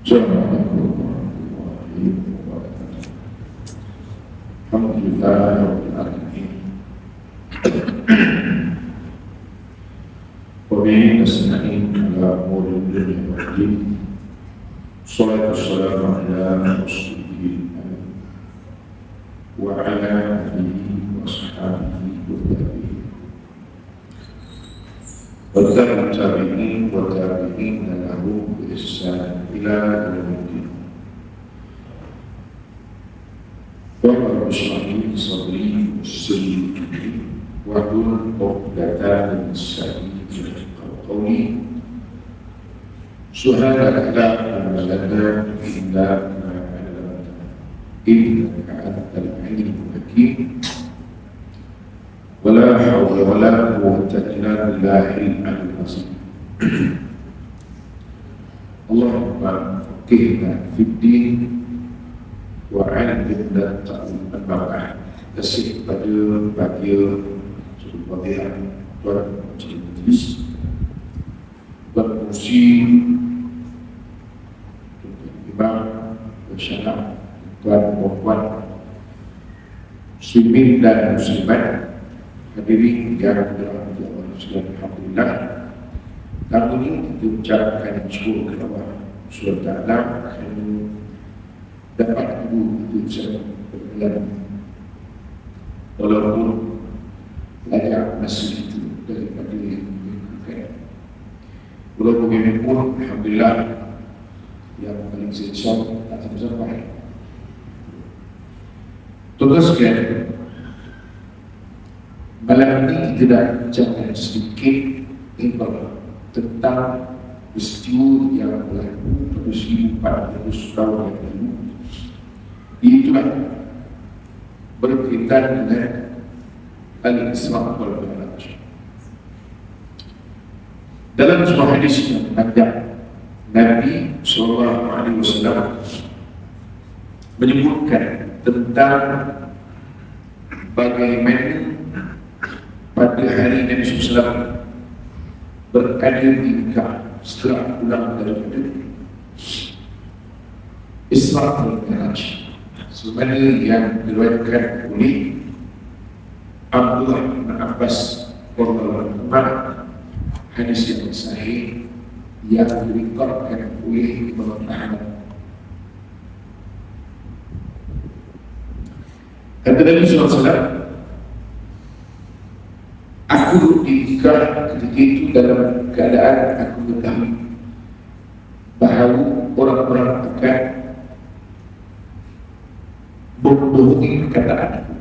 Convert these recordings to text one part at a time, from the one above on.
Assalamualaikum warahmatullahi wabarakatuh. Alhamdulillah rabbil alamin. Wa bihi nasta'in ala umuri dunya wad din. Shalatu wassalamu ala rasulil amin wa ala alihi wa sahbihi wa tabi'in. Wa tabi'in wa tabi'in lahu bi ihsan ila yaumil. Wa rabbi sadri yassir li wa hlul 'uqdatam min lisani yafqahu qawli. Subhanaka la ilma lana illa ma 'allamtana innaka antal 'alimul hakim. Wa la hawla wa la quwwata illa billahil 'aliyyil 'azim. Allahumma faqihna fid din wa 'allimna ta'wil al-ma'ani. Kasih pada bahagia Subhanahu Tuan Majlis berfungsi Imam Bersyarah Tuan Puan Muslimin dan Muslimat hadirin yang dirahmati Allah sekalian. Alhamdulillah, tahun ini kita ucapkan syukur kepada Allah Subhanahu wa taala kerana dapat ibu itu saya berjalan walaupun belajar masih itu daripada yang dilakukan. Walaupun bagaimanapun, alhamdulillah, yang paling sesat tak sampai. Tuan-tuan sekalian, malam ini kita dah bincangkan sedikit tentang peristiwa yang berlaku pada 1400 tahun yang lalu. Itulah berkaitan dengan Al-Isra wal Mi'raj. Dalam sebuah hadis yang panjang, Nabi SAW menyebutkan tentang bagaimana pada hari Nabi SAW berada di Mekah setelah pulang daripada Isra wal Mi'raj, sebagaimana yang diriwayatkan oleh Abdullah bin Abbas radhiyallahu anhu, hadis yang sahih yang diriwayatkan oleh Imam Ahmad. Kata Nabi SAW, aku duduk di Mekah ketika itu dalam keadaan aku mengetahui bahawa orang-orang akan membohongi perkataanku,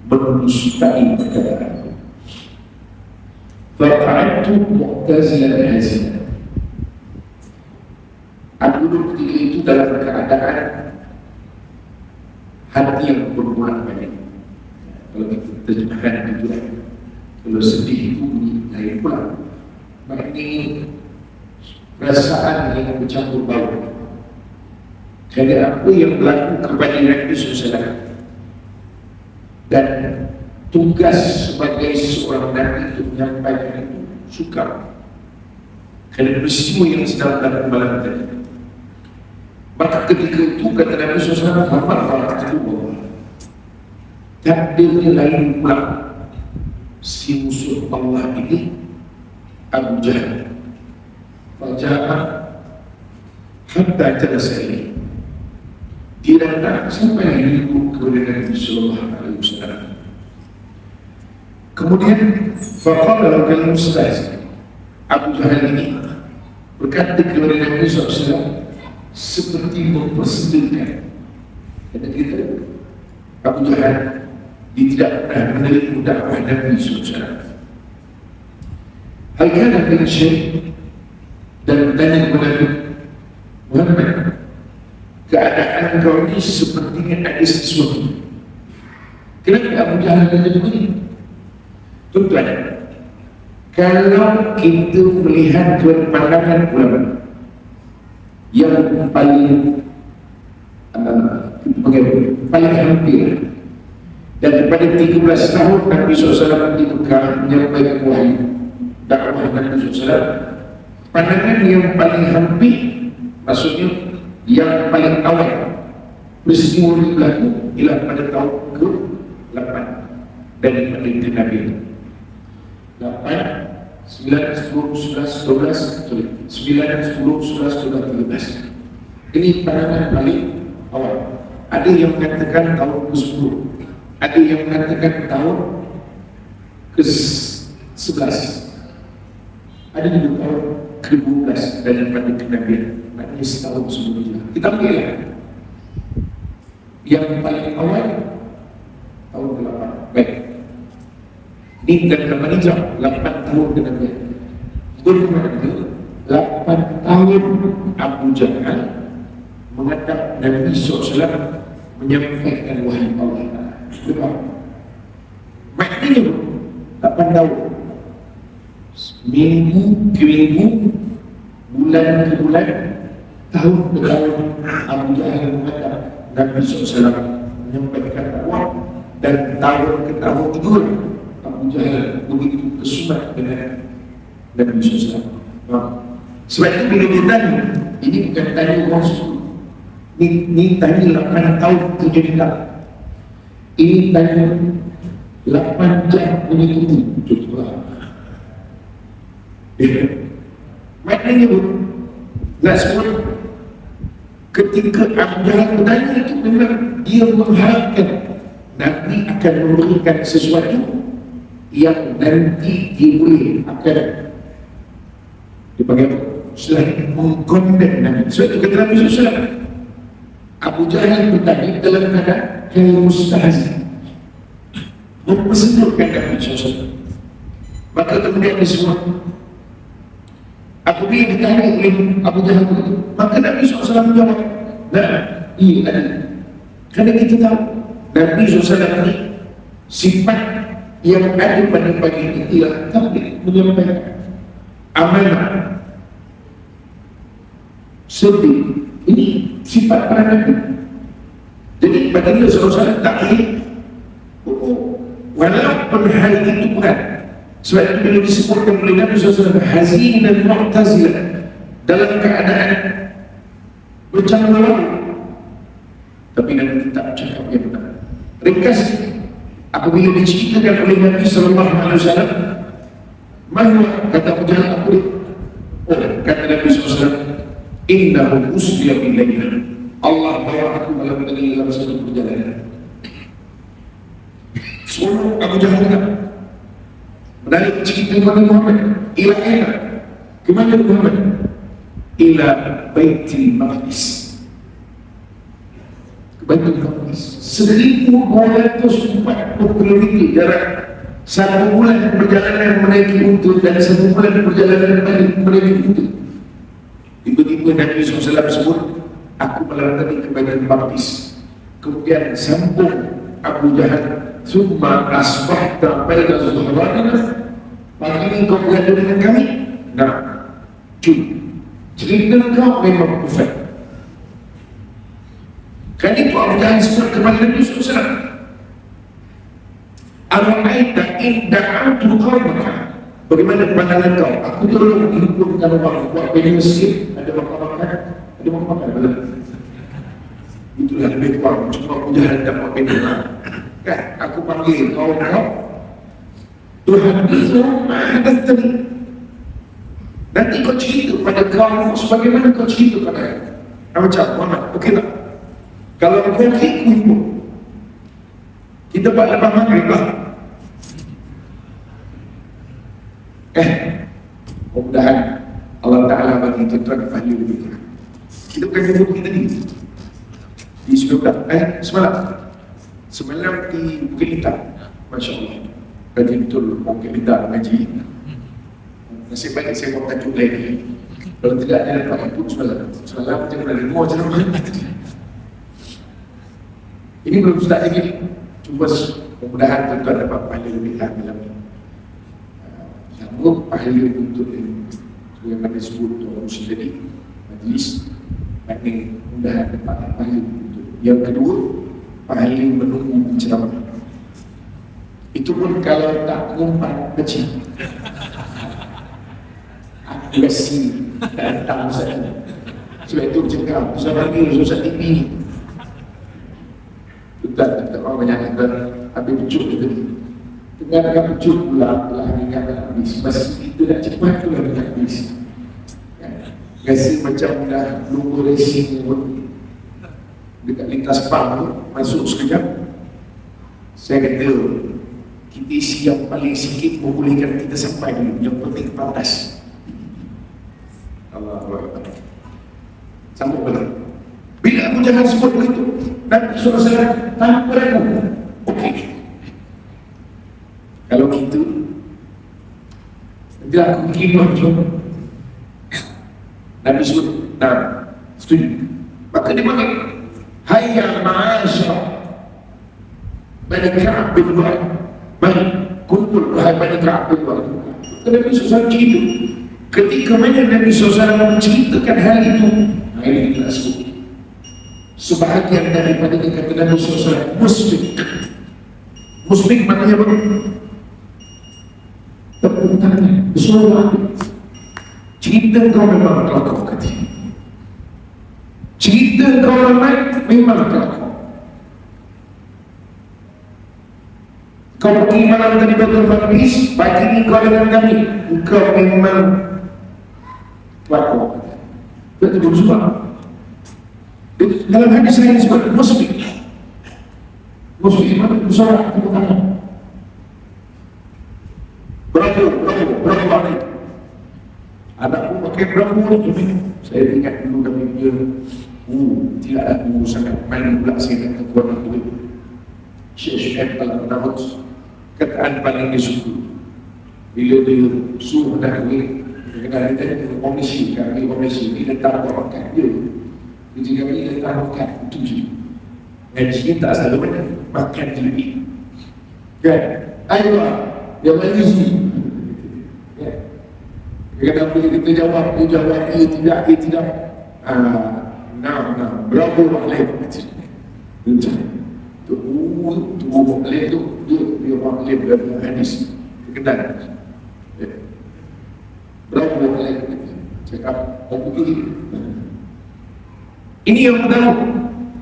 mendustai perkataanku. Faqa'adtu mu'tazilan hazinan. Aku duduk ketika itu dalam keadaan hati yang berbolak-balik. Kalau kita terjemahkan itu lah, kalau sedih itu bunyi lain pula. Maknanya perasaan yang bercampur baur. Kerana apa yang berlaku kepada Nabi SAW dan tugas sebagai seorang Nabi untuk menyampaikan itu sukar. Kerana peristiwa yang sedang berlaku malam tadi. Maka ketika itu kata Nabi SAW, Muhammad kedua takdirnya lain pula. Si musuh Allah ini Abu Jahal Faja'ah hatta jalasa ilaih. Dia datang sampai hidup kepada Nabi SAW. Kemudian faqala lakal mustahzi. Abu Jahal ini berkata kepada Nabi SAW seperti mempersendakan. Kata kita, Abu Jahal dia tidak pernah menerima dakwah Nabi SAW. Hal kana min syai' dan bertanya kepada Muhammad, keadaan kau ini sepertinya ada sesuatu. Kenapa Abu Jahal kata begini? Tuan-tuan, kalau kita melihat pandangan ulama yang paling paling hampir, dan pada 13 tahun Nabi SAW di Mekah menyampaikan wahyu dakwah Nabi SAW, pandangan yang paling hampir Maksudnya yang paling awal peristiwa ini berlaku ialah pada tahun ke-8 daripada Nabi. 8, 9, 10, 11, 12, 9, 10, 11, 12, 13. Ini pandangan paling awal. Ada yang mengatakan tahun ke-10, ada yang mengatakan tahun ke-11, ada juga tahun ke-12 daripada kenabian. Maknanya setahun sebelumnya. Kita pilih yang paling awal tahun ke-8. Baik. Ini dan nama hijrah 8 tahun kenabian. Bermakna 8 tahun Abu Jahal menghadap Nabi SAW menyampaikan wahyu Allah. Betul. Maknanya 8 tahun, minggu ke minggu, bulan ke bulan, tahun ke tahun Abu Jahal menghadap Nabi SAW menyampaikan dakwah, dan tahun ke tahun juga Abu Jahal begitu kesumat dengan Nabi SAW. Sebab itu bila dia tanya, ini bukan tanya orang suku, ini tanya 8 tahun terjadi. Ini tanya 8 jam punya tubuh. Contohlah. Maknanya pun nak sebut ketika Abu Jahal bertanya itu memang dia mengharapkan Nabi akan memberikan sesuatu yang nanti dia boleh akan dipanggil selain mengkondem Nabi. Sebab itu kata Nabi SAW, Abu Jahal bertanya dalam keadaan yang mustahzi, mempersedurkan Nabi SAW. Maka kemudian disebut, apabila ditanya oleh Abu Jahal itu, maka Nabi SAW menjawab, nah, iya ada. Kerana kita tahu Nabi SAW ini sifat yang ada pada pagi ini ialah tabligh, menyampaikan amanah, sedih. Ini sifat para Nabi. Jadi baginda SAW tak boleh walaupun hal itu berat. Sebab itu bila disebutkan oleh Nabi SAW hazin dan mu'tazilah, dalam keadaan bercampur laut, tapi Nabi tetap cakap yang benar. Ringkas, apabila diceritakan oleh Nabi SAW, mahwa kata Abu Jahal apa dia? Oh, kata Nabi SAW, innahu usbiya bilayla, Allah bawa aku dalam satu perjalanan. Semua Abu Jahal kata, dari cerita Nabi Muhammad ila aina, kemana Muhammad? Ila Baitul Maqdis, ke Baitul Maqdis, 1240 km jarak. 1 bulan perjalanan menaiki unta dan 1 bulan perjalanan menaiki unta. Tiba-tiba Nabi SAW sebut, aku malam tadi ke Baitul Maqdis. Kemudian sambung Abu Jahal, summa asbahta baina zuhranina, pagi ini kau berada dengan kami. Nah, cerita kau memang perfect. Kan itu Abu Jahal sebut kepada Nabi SAW, ara'aita in da'atu qaumaka, bagaimana pandangan kau? Aku tolong menghubungkan orang buat beli masjid, ada makan, belum? Itulah lebih kurang, cuma Abu Jahal dapat beli. Kan, aku panggil kau, Tuhan itu ada tadi. Nanti kau cerita pada kaum, sebagaimana kau cerita pada macam mana? Okey tak? Kalau kau ikut, kita buat lepas maghrib lah. Mudah-mudahan Allah Ta'ala bagi tuan-tuan pahala lebih kurang. Kita bukan jemput kita ni di Sudah semalam di Bukit Lintang, Masya Allah, kaji betul Bukit Lintang mengaji. Nasib baik saya buat tajuk lain. Kalau tidak ada dapat input semalam macam mana dengar ceramah. Ini belum start lagi. Cuba mudah-mudahan tuan-tuan dapat pahala lebih dalam ni. Namun pahala untuk yang mana disebut orang Muslim tadi, majlis, maknanya mudah-mudahan dapat pahala untuk. Yang kedua, pahala menunggu ceramah. Itu pun kalau tak ngumpat kecil. Aku kasih datang saja. Sebab itu cakap, susah panggil, susah TV. Tuan, orang banyak kata, habis pecut itu ni. Tengah-tengah pecut pula, ingat habis. Masa kita nak cepat tu dah habis. Rasa macam dah lupa racing pun. Dekat lintas pang tu, masuk sekejap. Saya kata, kita isi yang paling sikit membolehkan kita sampai dulu. Yang penting ke atas. Allah Allah. Sambut benar. Bila aku jangan sebut begitu, dan suruh saya tanpa ragu. Okey. Kalau gitu, nanti aku kirim macam Nabi sebut, nah, setuju. Maka dia panggil, Hayya ma'asyar Bani Ka'ab bin Lu'ay. Baik, kumpul wahai Bani Ka'ab bin Lu'ay. Nabi SAW cerita. Ketika mana Nabi SAW menceritakan hal itu, ini kita sebut. Sebahagian daripada kata Nabi SAW, Muslim. Muslim maknanya apa? Tepuk tangan, bersuara. Cerita kau memang kelakau kata. Cerita kau memang kelakau. Kau pergi malam tadi Baitul Maqdis, pagi ni kau dengan kami. Kau memang kelakau kata. Betul bersuara. Dalam hadis lain disebut Muslim. Muslim mana bersuara tepuk tangan. Berapa hari? Anakku pakai berapa ni? Saya ingat dulu kami punya tidak ada guru sangat main pula saya nak kekuatan duit. Syekh Al-Nahud kataan paling disuka bila dia suruh nak duit kadang-kadang dia ada komisi dia letak berangkat dia jika dia letak berangkat itu je ngaji tak selalu mana makan je kan ayo dia manusia kan kadang-kadang bila kita jawab dia tidak nah berapa boleh itu boleh tu dia boleh dalam hadis kenal berapa boleh cakap begini ini yang pertama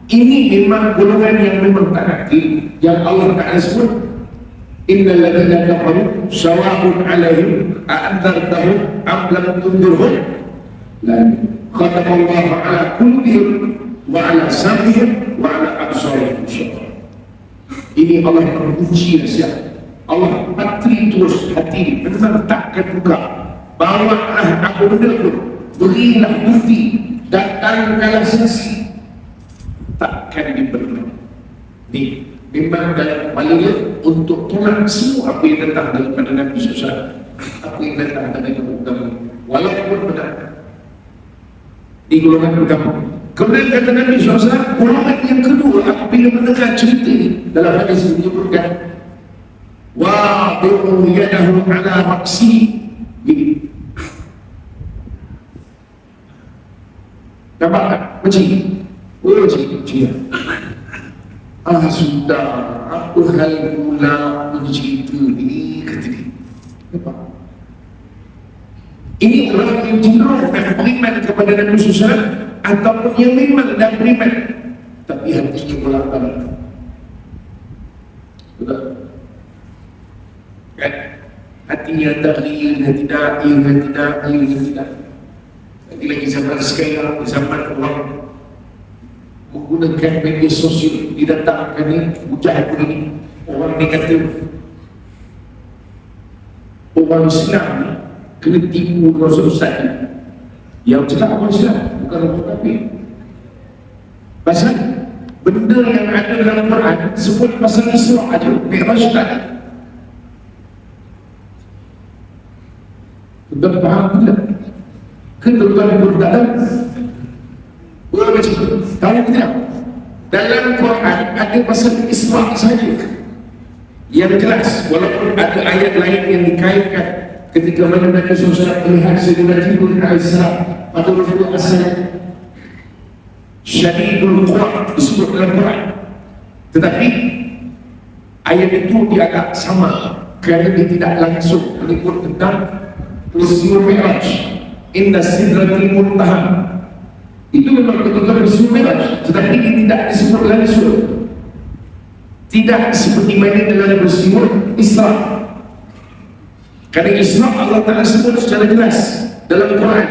ini memang golongan yang memang tak hati yang Allah Ta'ala sebut innal ladzina kafaru sawa'un 'alaihim a'anzartahum am lam tunzirhum la khatamallahu 'ala qulubihim wa 'ala sam'ihim wa 'ala absarihim syaitan. Ini Allah yang menguji nasihat. Allah patri terus hati memang takkan buka. Bawalah apa benda pun, berilah bukti, datangkanlah saksi, takkan diberi. Ini memang dalam kepalanya untuk tolak semua apa yang datang daripada Nabi SAW, apa yang datang dari agama, walaupun benar. Di golongan pertama. Kemudian kata Nabi SAW, golongan yang kedua apabila mendengar cerita ini dalam hadis ini menyebutkan wa'bi'u yadahu ala maksi gini. Nampak tak? Macam macam sudah apa hal pula bercerita ni kata dia. Nampak? Ini orang yang cenderung dan beriman kepada Nabi SAW ataupun yang memang dah beriman tapi hatinya bolak-balik. Betul? Kan? Hatinya tak real, hati tak lagi zaman sekarang, zaman orang menggunakan media sosial didatangkan ni, mujahid ini orang ni kata orang Islam ni kena tipu Rasul-Ustaz ni yang cakap orang Islam bukan orang kafir. Pasal benda yang ada dalam Quran sebut pasal Isra aja, Mi'raj tak ada. Tuan faham tidak? Ketuan berdalam macam tu. Tahu tidak? Dalam Quran ada pasal Isra saja yang jelas, walaupun ada ayat lain yang dikaitkan ketika mana Nabi SAW melihat Sayyidina Jibril AS pada waktu asal Syadidul Quwa disebut dalam Quran, tetapi ayat itu dia agak sama kerana dia tidak langsung menyebut tentang peristiwa Mi'raj. Inna sidratil muntaha Itu memang ketika peristiwa Mi'raj, tetapi ini tidak disebut langsung, tidak seperti mana dalam peristiwa Isra. Karena Isra Allah Ta'ala sebut secara jelas dalam Quran,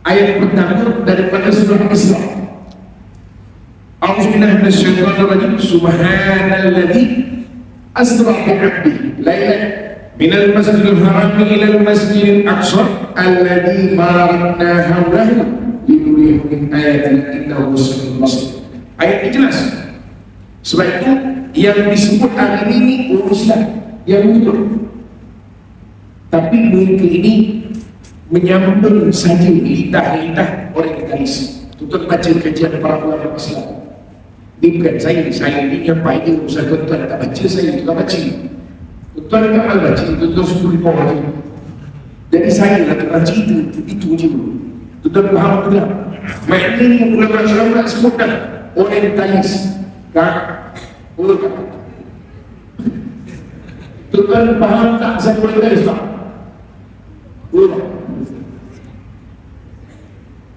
ayat pertama daripada surah Isra. A'udzubillahi minasyaitonirrajim. Subhanalladzi asra bi'abdihi lailan minal masjidil haram ilal masjidil aqsa alladzi barakna hawlahu linuriyahu min ayatina innahu samiul basir. Ayat ini jelas. Sebab itu yang disebut hari ini urusan yang betul. Tapi mereka ini menyambung saja lidah-lidah orientalis. Tuan baca kajian para ulama Islam. Ini bukan saya ini yang baik urusan tuan tak baca, saya juga baca. Tuan tak mal baca, tuan suruh di bawah je. Jadi saya lah baca itu je. Tuan faham tidak? Maknanya ulama-ulama sebutkan orientalis. Tak? Tuan faham tak saya orientalis tak?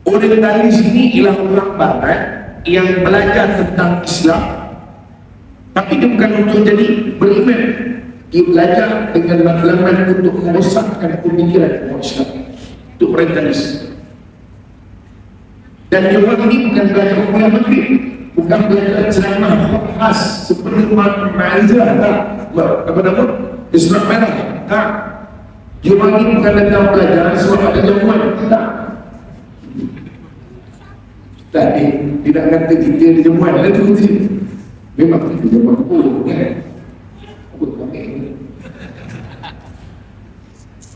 Orientalis ini ialah orang barat yang belajar tentang Islam, tapi dia bukan untuk jadi beriman. Dia belajar dengan matlamat untuk merosakkan pemikiran orang Islam. Itu orientalis. Dan dia orang ini bukan belajar orang negeri, bukan belajar ceramah khas seperti Ma'izah, apa nama? Islam Merah, tak. Dia orang ini bukan datang belajar sebab ada jamuan, tak. Tak, tidak kata kita ada jamuan, ada tu kita memang kita jamuan kan? Apa tu pakai ni?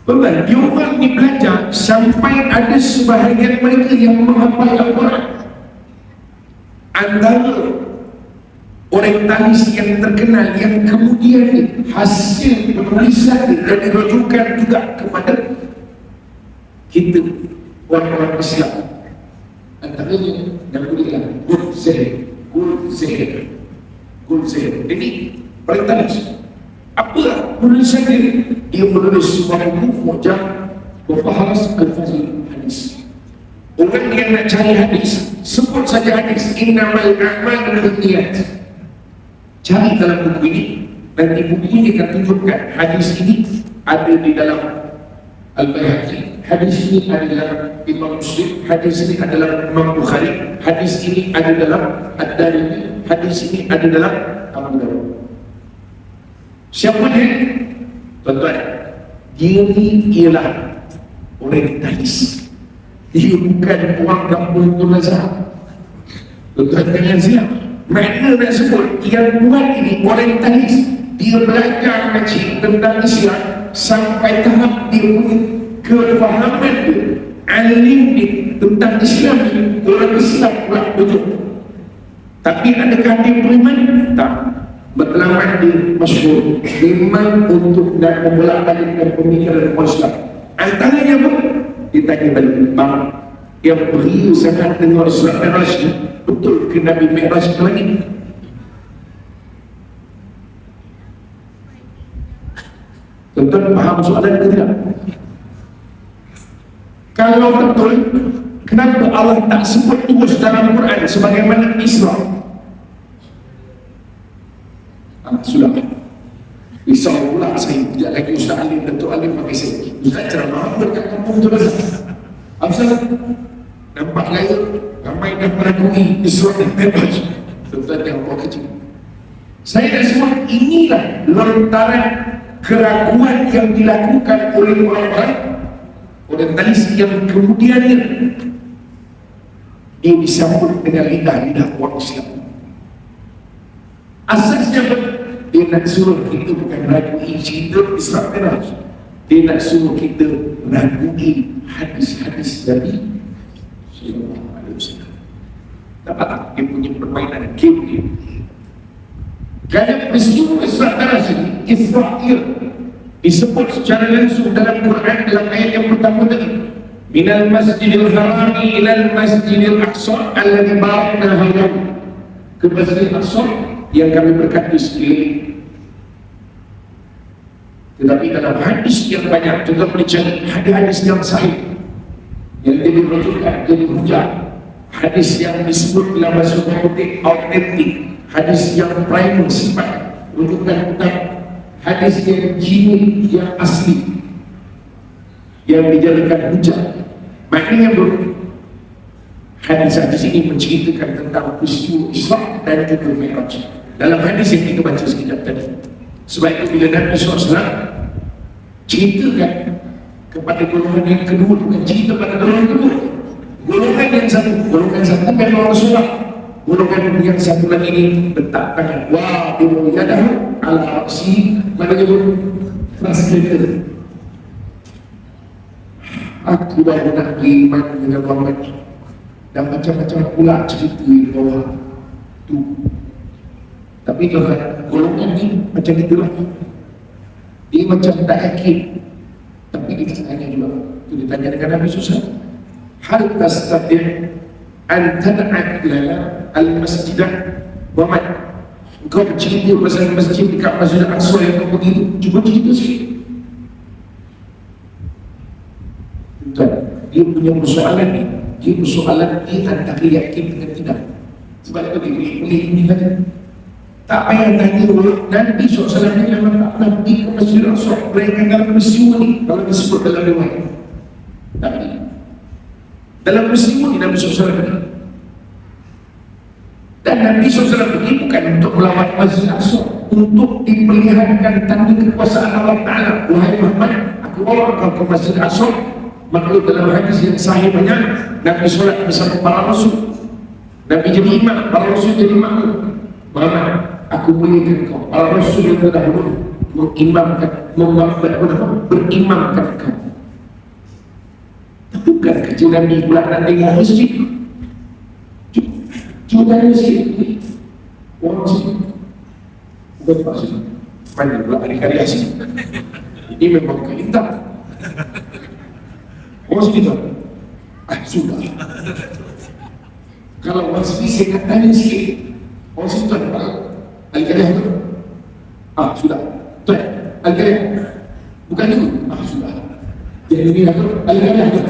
Betul, dia orang ni belajar sampai ada sebahagian mereka yang menghafal Al-Quran. Antara orientalis yang terkenal yang kemudian hasil penulisan dan dirujukan juga kepada kita orang-orang Islam. Antaranya yang berikan Qul Sihir. Ini orientalis. Apa penulisan dia? Dia menulis sebuah buku Mu'jam Bahas Al-Fazil Hadis. Orang yang nak cari hadis, sebut saja hadis, innamal a'malu binniyat. Cari dalam buku ini, nanti buku ini akan tunjukkan hadis ini ada di dalam Al-Bayhaqi, hadis ini ada dalam Imam Muslim, hadis ini adalah Imam Bukhari, hadis ini ada dalam Ad-Darimi, hadis ini ada dalam Abu Dawud. Siapa dia? Tuan-tuan, dia ni ialah orientalis. Dia bukan orang kampung Tunazah. Tuan-tuan jangan silap. Makna nak sebut yang buat ini orientalis. Dia belajar ngaji tentang Islam sampai tahap dia punya kefahaman dia, alim dia tentang Islam ni, orang Islam pula betul. Tapi adakah dia beriman? Tak. Matlamat dia masyhur memang untuk nak membolak-balikkan pemikiran orang Islam. Antaranya apa? Dia tanya balik, bang, yang beria sangat dengar surat Mi'raj ni, betul ke Nabi Mi'raj ke langit? Tuan-tuan faham soalan ke tidak? Kalau betul, kenapa Allah tak sebut terus dalam Quran sebagaimana Isra? Sudah risau pula saya, tidak lagi Ustaz Alim, Datuk Alim pakai saya. Ustaz ceramah berkat kampung tu lah. Apa nampak gaya ramai dah meragui Isra dan Mi'raj. Tuan-tuan yang buat kecil, saya dah sebut inilah lontaran keraguan yang dilakukan oleh orang-orang orientalis yang kemudiannya dia disambut dengan lidah-lidah orang Islam. Asasnya dia nak suruh kita bukan ragui cerita Isra Mi'raj, dia nak suruh kita ragui hadis-hadis Nabi sallallahu alaihi wasallam. Dapat tak dia punya permainan game dia? Kerana peristiwa Isra Mi'raj ini, Israel disebut secara langsung dalam Quran dalam ayat yang pertama tadi, minal masjidil harami ilal masjidil aqsa alladzi barakna hawlahu, ke Masjidil Aqsa yang kami berkati sekeliling. Tetapi dalam hadis yang banyak juga boleh cari hadis yang sahih yang dia dirujukkan, jadi hujah hadis yang disebut dalam bahasa autentik, hadis yang primer sifat rujukan utama, hadis yang jini, yang asli, yang dijadikan hujah. Maknanya hadis-hadis ini menceritakan tentang peristiwa Isra dan juga Mi'raj. Dalam hadis yang kita baca sekejap tadi, sebab itu bila Nabi SAW ceritakan kepada golongan yang kedua, bukan cerita pada golongan kedua, golongan yang satu memang Rasulullah, golongan yang satu lagi ini letak tangan, wah yadahu ala aksi, mana nyebut translator, aku baru nak beriman dengan Muhammad, dan macam-macam pula cerita di bawah tu. Tapi golongan ni macam itulah, dia macam tak yakin, tapi dia tanya juga. Itu dia tanya dengan Nabi SAW, hal tastati' an tad'at lana al-masjidah Muhammad, engkau bercerita pasal masjid dekat Masjid Al-Aqsa yang kau pergi itu, cuba cerita sikit. Dia punya persoalan ni, dia persoalan ni antara yakin dengan tidak. Sebab itu dia boleh ini tadi, tak payah tanya Nabi SAW ni memang tak pernah pergi ke Masjid Al-Aqsa melainkan dalam peristiwa ni, kalau disebut dalam riwayat. Tapi dalam peristiwa ni Nabi SAW pergi, dan Nabi SAW pergi bukan untuk melawan Masjid Al-Aqsa, untuk diperlihatkan tanda kekuasaan Allah Ta'ala. Wahai Muhammad, aku bawa kau ke Masjid Al-Aqsa. Maka dalam hadis yang sahih banyak, Nabi solat bersama para rasul, Nabi jadi imam, para rasul jadi makmum. Muhammad, aku muliakan kau. Para rasul yang terdahulu berimamkan kau. Bukan kerja Nabi pula nak tengok masjid. Cuba tanya sikit, orang sini bukan Pak Sini, mana pula hari-hari asing. Ini memang bukan hitam. Orang sini tak? Sudah. Kalau orang sini saya nak tanya sikit, orang sini tak ada Al-Qadiyah tu? Sudah. Tuan, Al-Qadiyah? Bukan itu? Sudah. Jadi ini tu, Al-Qadiyah tu.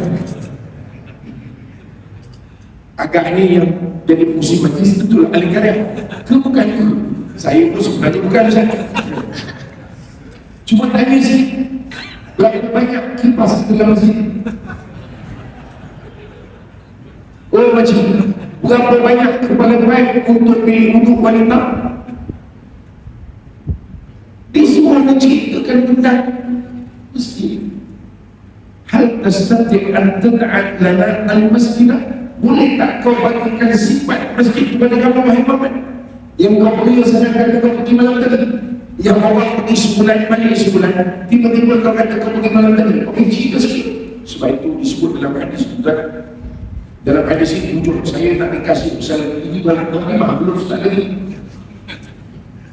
Agaknya yang jadi musim majlis itu Al-Qadiyah. Ke bukan itu? Saya pun sebenarnya bukan Ustaz. Cuma tanya sikit. Berapa banyak kipas di dalam masjid? Oh macam berapa banyak kepala baik untuk pilih untuk wanita? Dia semua menceritakan tentang masjid. Hal tastati' an tad'at lana al-masjidah, boleh tak kau bagikan sifat masjid kepada kami wahai Muhammad, yang kau beri sedangkan kau pergi malam tadi, yang orang pergi sebulan balik sebulan, tiba-tiba kau kata kau pergi malam tadi. Okey, cerita sikit. Sebab itu disebut dalam hadis juga. Dalam hadis ini jujur saya tak dikasih misal ini barang memang belum start lagi.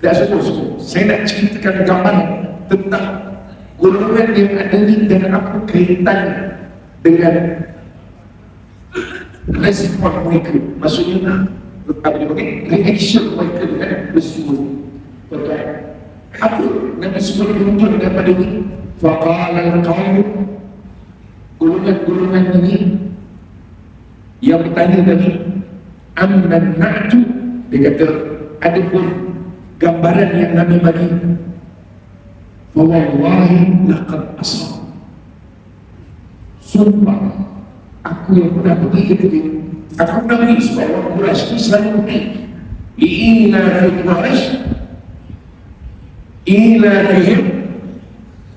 Tak semua. Saya nak ceritakan gambaran tentang golongan yang ada ni dan apa kaitan dengan respon mereka. Maksudnya apa dia panggil? Reaction mereka dengan peristiwa. Betul. Apa Nabi sebut tunjuk daripada ini? Faqala al-qawm, golongan-golongan ini yang bertanya tadi, amman na'tu, dia kata ada pun gambaran yang Nabi bagi, fawallahi laqad asab, sumpah aku yang pernah pergi ke dia, aku pernah pergi sebab orang Quraisy selalu pergi li'ila fi Quraisy ila fihim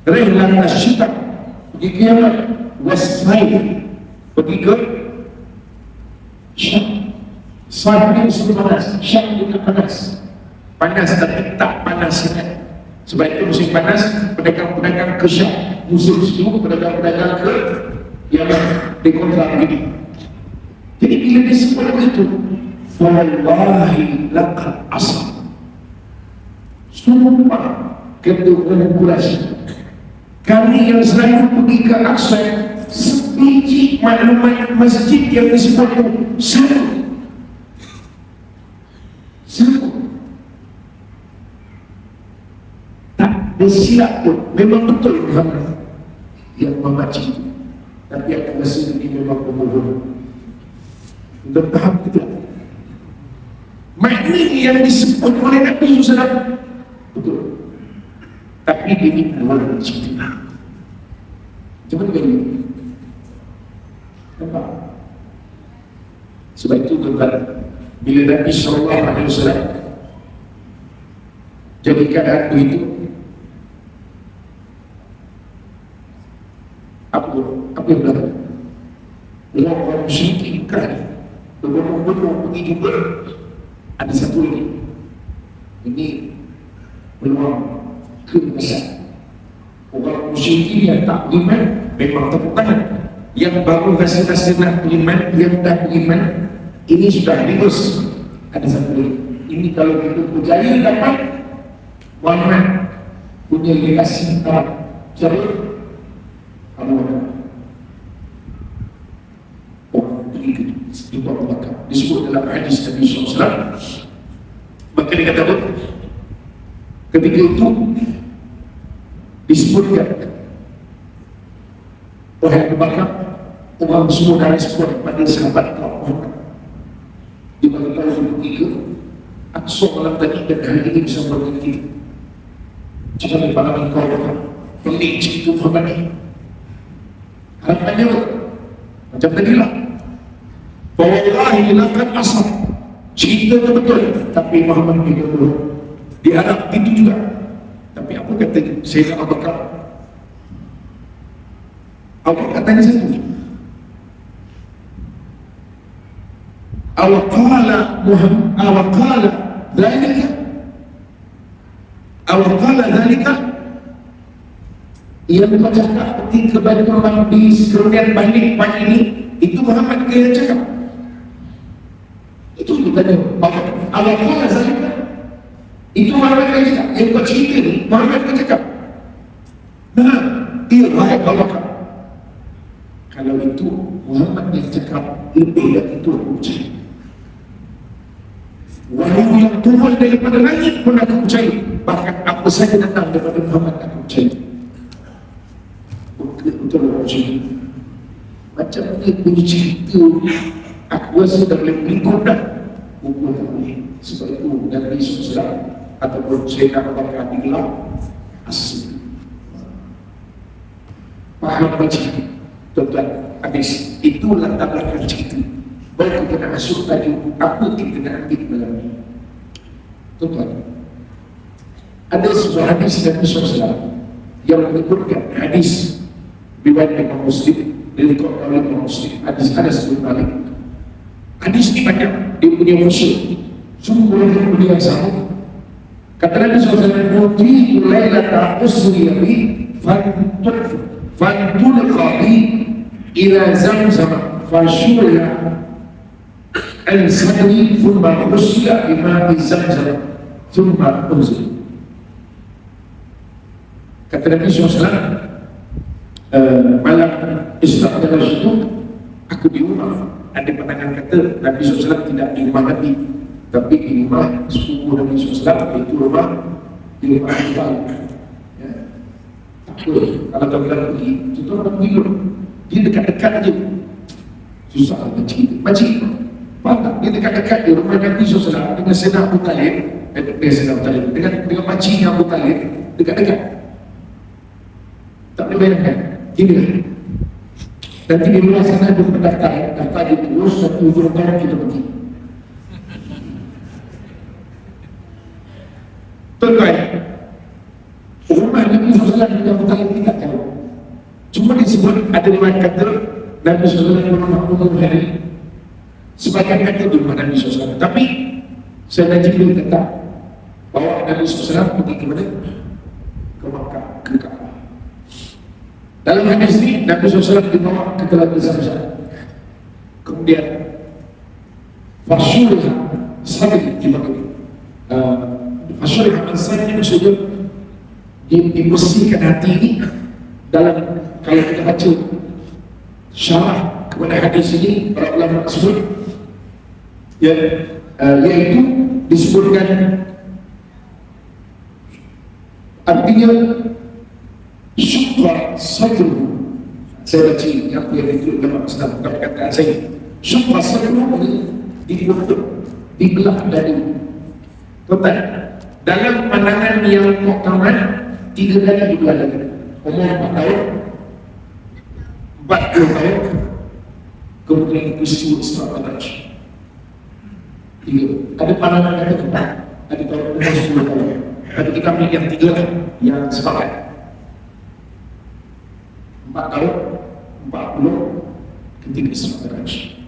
rihlat asyita, pergi kiamat wasmail, pergi ke Syam. Syam ini musim panas, Syam juga panas, panas tapi tak panas sangat. Sebab itu musim panas, pedagang-pedagang ke Syam, musim sejuk pedagang-pedagang ke Yaman dikontrak begini. Jadi bila disebut begitu, wallahi laqad asab, sumpah kata orang Quraisy, kami yang selalu pergi ke Aqsa, sebiji maklumat masjid yang disebut itu satu tak bersilap pun, memang betul Muhammad yang memaci, tapi aku rasa ini memang pemohon. Sudah paham tidak? Makna yang disebut oleh Nabi SAW betul, tapi ini keluar dari situ. Coba begini, apa? Sebab itu tuan, bila Nabi SAW jadi keadaan itu, apa yang berlaku? Orang musyrikin kan berbondong-bondong pergi juga. Ada satu lagi, ini peluang kebesar. Orang musyrikin yang tak beriman memang tepuk tangan. Yang baru rasa-rasa nak beriman, yang tak beriman, ini sudah ribus. Ada satu lagi, ini kalau kita berjaya dapat Muhammad punya legasi cara Abu Bakar. Orang pergi ke Ibu Abu Bakar, disebut dalam hadis Nabi SAW. Maka dia kata apa? Ketika itu disebutkan, wahai Abu Bakar, orang semua dah respon pada sahabat kau Muhammad. Di bagi tahun yang ketiga, Aqsa malam tadi dan hari ini bisa berhenti. Jika di pengalaman kau Bakar, pelik cerita Muhammad ini. Harapannya macam tadilah, wallahi laqad asab, cerita itu betul, tapi Muhammad juga belum diharap itu juga. Tapi apa kata Sayyidina Abu Bakar? Abu Bakar tanya satu, awaqala Muhammad awaqala dhalika, awaqala dhalika, yang kau cakap ketika kepada orang di kemudian balik pagi ini, itu Muhammad ke yang cakap? Itu kita tanya, awaqala dhalika, itu Muhammad yang cakap? Yang kau cerita ni Muhammad yang cakap? Nah, iya, wahai Abu Bakar, kalau itu Muhammad yang cakap, lebih dari itu aku percaya. Wahyu yang turun daripada langit pun aku percaya. Bahkan apa saja datang daripada Muhammad aku percaya. Betul aku percaya. Macam ni punya cerita, aku rasa dah boleh berikut dah. Buku tak boleh. Sebab itu Nabi SAW ataupun Sayyidina Abu Bakar digelar asli. Faham baca? Tuan-tuan, habis itulah belakang cerita. Baru kita nak masuk tadi, apa kita nak ambil dalam ini. Tuan-tuan, ada sebuah hadis Nabi SAW yang menyebutkan, hadis riwayat Imam Muslim, diriwayatkan oleh Imam Muslim, hadis Anas bin Malik. Hadis ini banyak, dia punya versi, semua boleh yang sama. Kata Nabi SAW, "Nutriku laylata usri bi fantulqa bi ila zamzam fashuriya al-sadri thumma khusya bima zamzam thumma unzil." Kata Nabi SAW, malam Isra' Mi'raj itu aku di rumah. Ada pandangan kata Nabi SAW tidak di rumah Nabi, tapi di rumah sepupu Nabi SAW, itu rumah di rumah kita. Ya. Takut kalau tuan-tuan pergi, tuan-tuan pergi dulu, dia dekat-dekat aja, susah macam macam faham tak? Dia dekat-dekat di rumah Nabi SAW dengan Sayyidina Abu Talib, dengan makciknya Abu Talib, dekat-dekat. Tak boleh bayangkan, gini lah. Nanti di luar sana ada pendaftar, daftar di terus, dan ujung tahun kita pergi. Tuan-tuan, rumah Nabi SAW dengan Abu Talib kita tahu. Cuma disebut, ada riwayat kata Nabi SAW berumah hari, sebagian kata di rumah Nabi SAW. Tapi saya Jibril kata bawa Nabi SAW pergi ke mana? Ke Makkah, ke Kaabah. Dalam hadis ini Nabi SAW dibawa ke Telaga Zamzam. Kemudian Fasyurha Sadri dibagi. Fasyurha Sadri maksudnya dibersihkan hati ini. Dalam, kalau kita baca syarah kepada hadis ini, para ulama sebut yaitu disebutkan artinya syukra sadru. Saya baca apa yang itu dalam sedang perkataan saya. Supaya sebelum ini dikutuk, dibelah dari total. Dalam pandangan yang muktamad 3 kali dibelah dari umur 4 tahun, 40 tahun, kemudian peristiwa Isra Mi'raj. Ada pandangan kata kita, ada tahun umur 10 tahun. Tapi kita ambil yang 3 lah, yang sepakat. 4 tahun, 40, ketika Isra Mi'raj.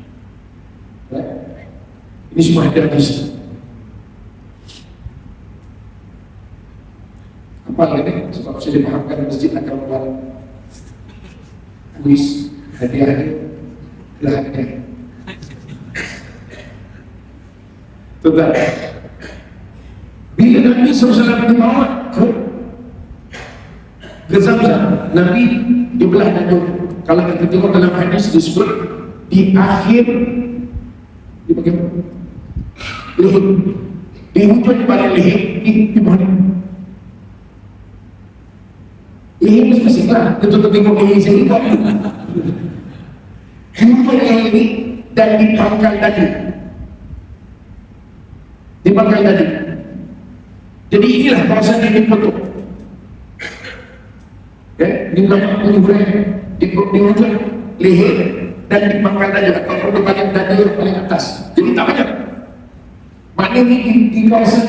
Ini semua ada hadis. Apa ini? Sebab saya dipahamkan masjid akan buat kuis hadiah-hadiah hadiah. Tuan, bila Nabi SAW dibawa ke Zamzam, Nabi dibelah dada. Kalau kita tengok dalam hadis disebut di akhir di bagian leher, di hujung pada leher, di mana leher mesti segera. Kita tengok leher saya ini di hujung leher ini dan di pangkal dada, di pangkal dada. Jadi inilah kawasan yang dipotong. Di belakang penyuburan, di hujung leher dan di pangkal dada atau di bagian dada yang paling atas. Jadi tak banyak. Maknanya di kawasan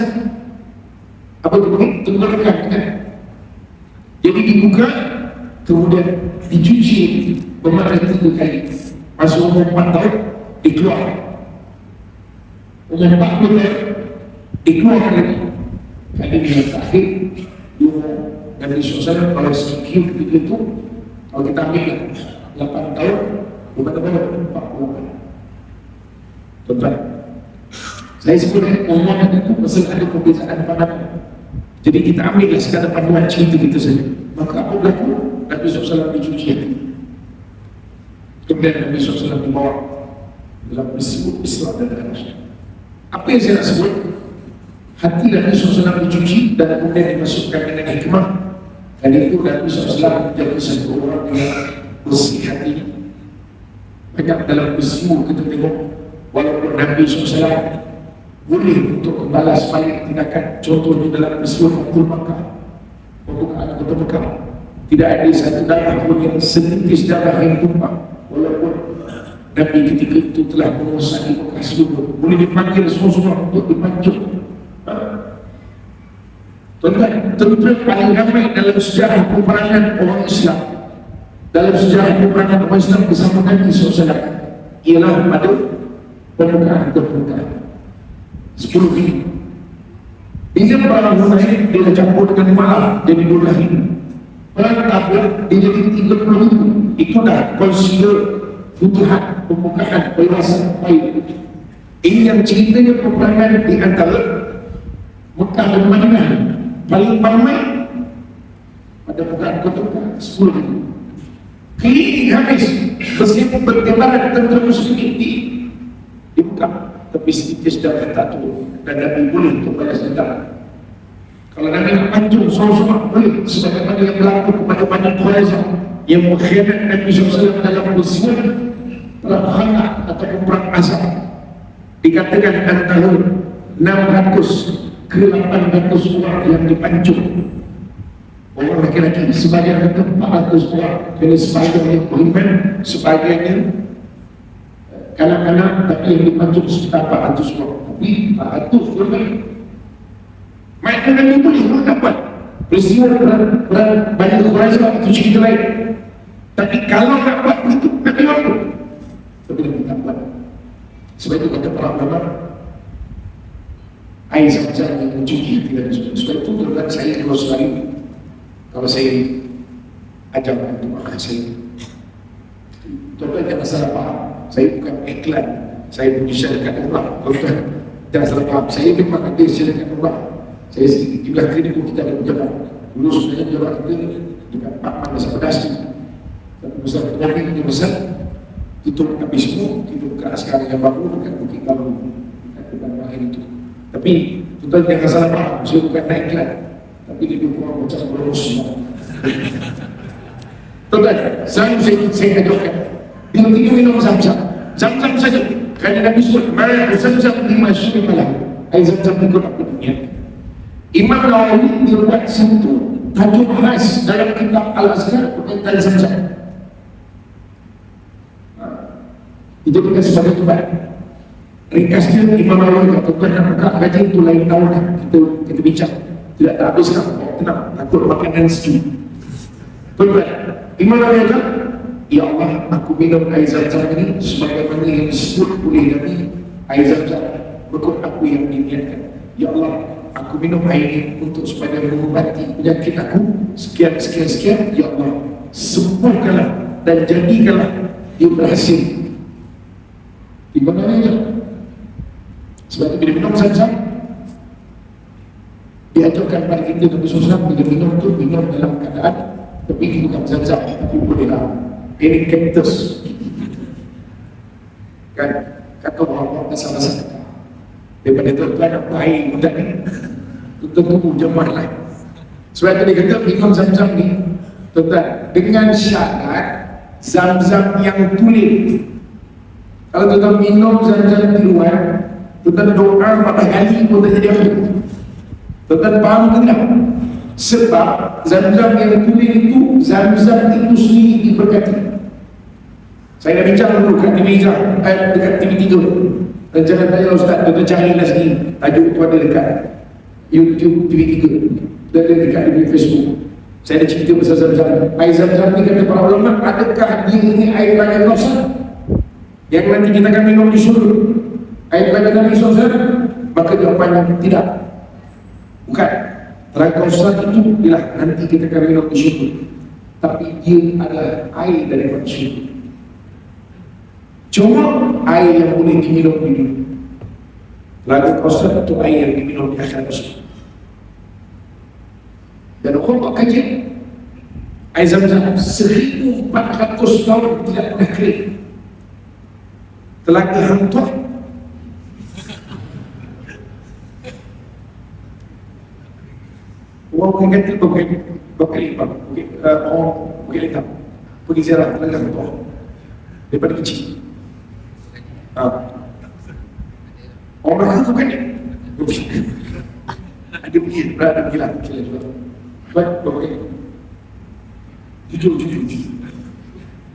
apa itu tenggorokan kan? Jadi dibuka, kemudian dicuci bermakna 3 kali. Masuk umur 4 tahun dikeluar, umur 40 tahun dikeluarkan lagi. Kali ini yang terakhir Nabi SAW kalau sedikit begitu, kalau kita ambil 8 tahun, berapa tahun? 40. Tuan-tuan, saya sebutkan umur itu pasal ada perbezaan pandangan. Jadi kita ambillah sekadar panduan cerita kita saja. Maka apa berlaku? Nabi SAW dicuci hati. Kemudian Nabi SAW dibawa dalam peristiwa Isra dan Mi'raj. Apa yang saya nak sebut? Hati Nabi SAW dicuci dan kemudian dimasukkan dengan hikmah. Dan itu Nabi SAW menjadi satu orang yang bersih hati. Banyak dalam peristiwa kita tengok, walaupun Nabi SAW boleh untuk membalas balik tindakan, contohnya dalam peristiwa Fathul Makkah, pembukaan kota Mekah, tidak ada satu darah pun yang setitis darah yang tumpah, walaupun Nabi ketika itu telah menguasai Mekah seluruh, boleh dipanggil semua-semua untuk dipanjung. Tuan-tuan, tentera paling ramai dalam sejarah peperangan orang Islam, dalam sejarah peperangan orang Islam bersama Nabi SAW ialah pada pembukaan kota Mekah 10 ribu. Bila perang Hunain dia campur dengan malam jadi 12 ribu. Perang Tabuk dia jadi 30 ribu. Itu dah consider futuhat, pembukaan, perluasan baik. Ini yang ceritanya peperangan di antara Mekah dan Madinah paling ramai pada pembukaan kota Mekah 10 ribu. Keliling habis bersiap bertebaran tentera muslimin di Mekah. Tapi sedikit sudah tak turun dan Nabi boleh untuk balas dendam. Kalau Nabi nak panjung semua boleh, sebagaimana yang berlaku kepada Bani Quraisyah yang mengkhianat Nabi SAW dalam peristiwa perang atau perang Azab. Dikatakan antara 600 ke 800 orang yang dipancung, orang laki-laki, sebagian kata 400 orang. Jadi sebagian yang beriman, sebagiannya kanak-kanak, tapi yang dipancung sekitar 400 orang. Tapi 400 orang maknanya Nabi boleh dapat peristiwa perang Bani Quraisyah itu cerita lain. Tapi kalau nak buat begitu, Nabi mampu. Tapi Nabi tak buat. Sebab itu kata para ulama, air Zamzam yang mencuci hati Nabi. Sebab itu tuan saya kalau sekali, kalau saya ajarkan itu maka saya tuan-tuan jangan salah faham. Saya bukan iklan, saya mengisyaratkan Allah. Tuan-tuan jangan salah faham, saya memang ada isyaratkan Allah. Saya sedikit juga klinik kita ada pejabat. Dulu sebenarnya pejabat kita dekat Pak Masa Pedasi. Tapi besar Ketua ini besar, tutup habis semua, tutup ke askar yang baru dekat Bukit Baru, dekat depan Mahir itu. Tapi tuan-tuan jangan salah faham, saya bukan naik iklan, tapi dia dukung macam boros semua. Tuan-tuan, selalu saya ajarkan, bila kita minum Zamzam, Zam-zam saja. Kerana Nabi sebut, Ma'u Zam-zam lima syurmalah. Air Zam-zam ikut apa dunia. Imam Nawawi dibuat satu tajuk khas dalam kitab Al-Azkar tentang Zam-zam. Itu kita sebagai tempat ringkasnya Imam Nawawi katakan nak buka kaji itu lain tahun dah kita bincang tidak tak habis kan tenang takut makanan sejuk. Tuan-tuan, Imam Nawawi kata, ya Allah, aku minum air Zam-zam ini sebagaimana yang disebut oleh Nabi, air Zam-zam berikut aku yang diniatkan. Ya Allah, aku minum air ini untuk supaya mengobati penyakit aku sekian. Ya Allah, sembuhkanlah dan jadikanlah dia berhasil. Di mana dia? Sebab itu bila minum Zam-zam, diajarkan pada kita Nabi SAW bila minum itu minum dalam keadaan tapi bukan Zam-zam, tapi bolehlah ini cactus kan, kata orang masalah daripada tuan-tuan apa air mudah ni tentu jemaah lain. Sebab itu dia kata minum Zam-zam ni tuan-tuan dengan syarat Zam-zam yang tulis. Kalau tuan-tuan minum Zam-zam di luar, tuan-tuan doa 4 kali pun tak jadi apa. Tuan-tuan faham ke tidak? Sebab Zam-zam yang tulis itu, Zam-zam itu sendiri diberkati. Saya dah bincang dulu kat TV dekat TV3. Dan jangan tanya Ustaz, tuan-tuan carilah sendiri. Tajuk itu ada dekat YouTube TV3 dan ada dekat Facebook. Saya ada cerita pasal Zam-zam. Air Zam-zam ni kata para ulama, adakah dia ini air Telaga Kausar yang nanti kita akan minum di surga? Air Telaga Nabi SAW? Maka jawapannya tidak. Bukan. Telaga Kausar itu ialah nanti kita akan minum di surga, tapi dia adalah air daripada surga. Cuma air yang boleh diminum di dunia. Telaga Kausar itu air yang diminum di akhirat surga. Dan Allah kajian air Zam-zam 1400 tahun tidak pernah kering. Telaga hantu. Orang bukan kata bukan hitam pergi ziarah telaga hantu daripada kecil. Orang Melayu bukan ni ada pergi lah baik, bapak jujur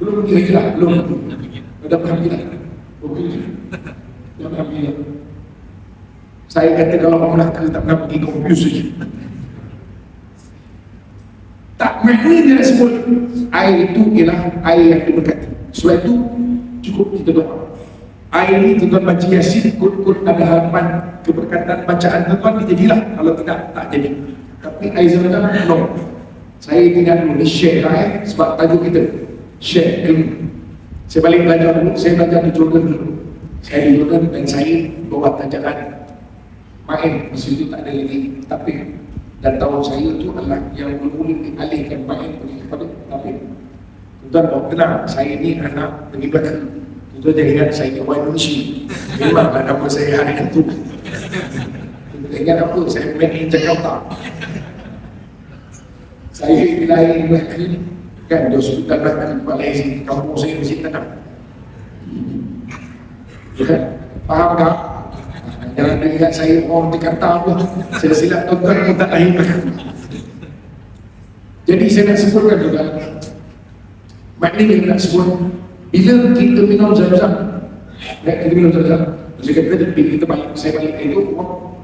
belum pergi lagi lah, belum ada pergi lah. Alhamdulillah. Saya kata kalau orang Melaka tak pernah pergi confuse saja. Tak, maknanya dia nak sebut air itu ialah air yang diberkati. Sebab itu cukup kita doa. Air ini tuan-tuan baca Yasin, kut-kut ada harapan keberkatan bacaan tuan-tuan dijadilah. Kalau tidak, tak jadi. Tapi air Zam-zam, no. Saya ingat dulu, ni share lah sebab tajuk kita share ilmu. Saya balik belajar dulu, saya belajar di Jordan dulu. Saya di Jordan dan saya bawa tajakan main, masa itu tak ada lagi tapik. Dan tahun saya itu adalah yang mula-mula dialihkan main pergi kepada tapik. Tuan-tuan bawa tenang, saya ni anak pergi belakang. Tuan-tuan jangan ingat saya ni orang Indonesia. Memanglah nama saya hari itu. Tuan-tuan ingat apa? Saya main di Jakarta. Saya dilahir di belakang kan, di hospital belakang Malaysia, kampung saya Masjid Tanam. Ya kan? Faham tak? Jangan ingat saya orang Jakarta pun. Saya silap tuan-tuan pun tak lahir belakang. Jadi saya nak sebutkan juga, maknanya nak sebut bila kita minum Zam-zam, kita minum Zam-zam, saya kata bila kita balik, saya balik air itu,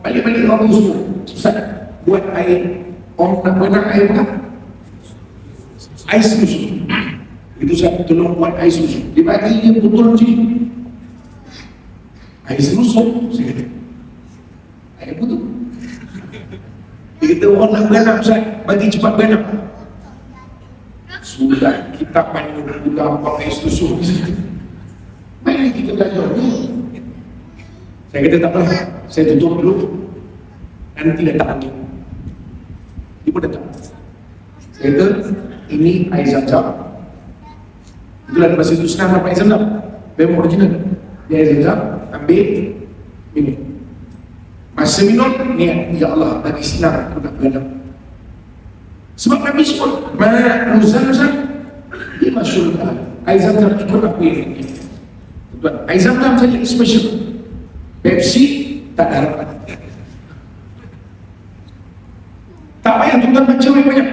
balik-balik orang tu semua Ustaz, buat air, orang nak berenang air apa? Air susu. Itu saya tolong buat air susu. Dia bagi dia botol macam ni. Air susu, saya kata. Air apa tu? Dia kata orang nak berenang Ustaz, bagi cepat berenang. Sudah kita main gula pakai susu. Mari kita belajar dulu. Saya kata tak apa, saya tutup dulu. Nanti datang lagi. Dia pun datang. Saya kata ini air Zam-zam. Itulah masa itu senang dapat air Zam-zam. Memang original. Dia air Zam-zam, ambil, minum. Masa minum, niat, ya Allah, bagi senang aku nak berenang. Sebab Nabi sebut, Ma'u Zam-zam lima syurga. Air Zam-zam ikut apa yang ini. Tuan, air zam-zam saja special. Pepsi tak ada harapan. Tak payah tuan baca banyak.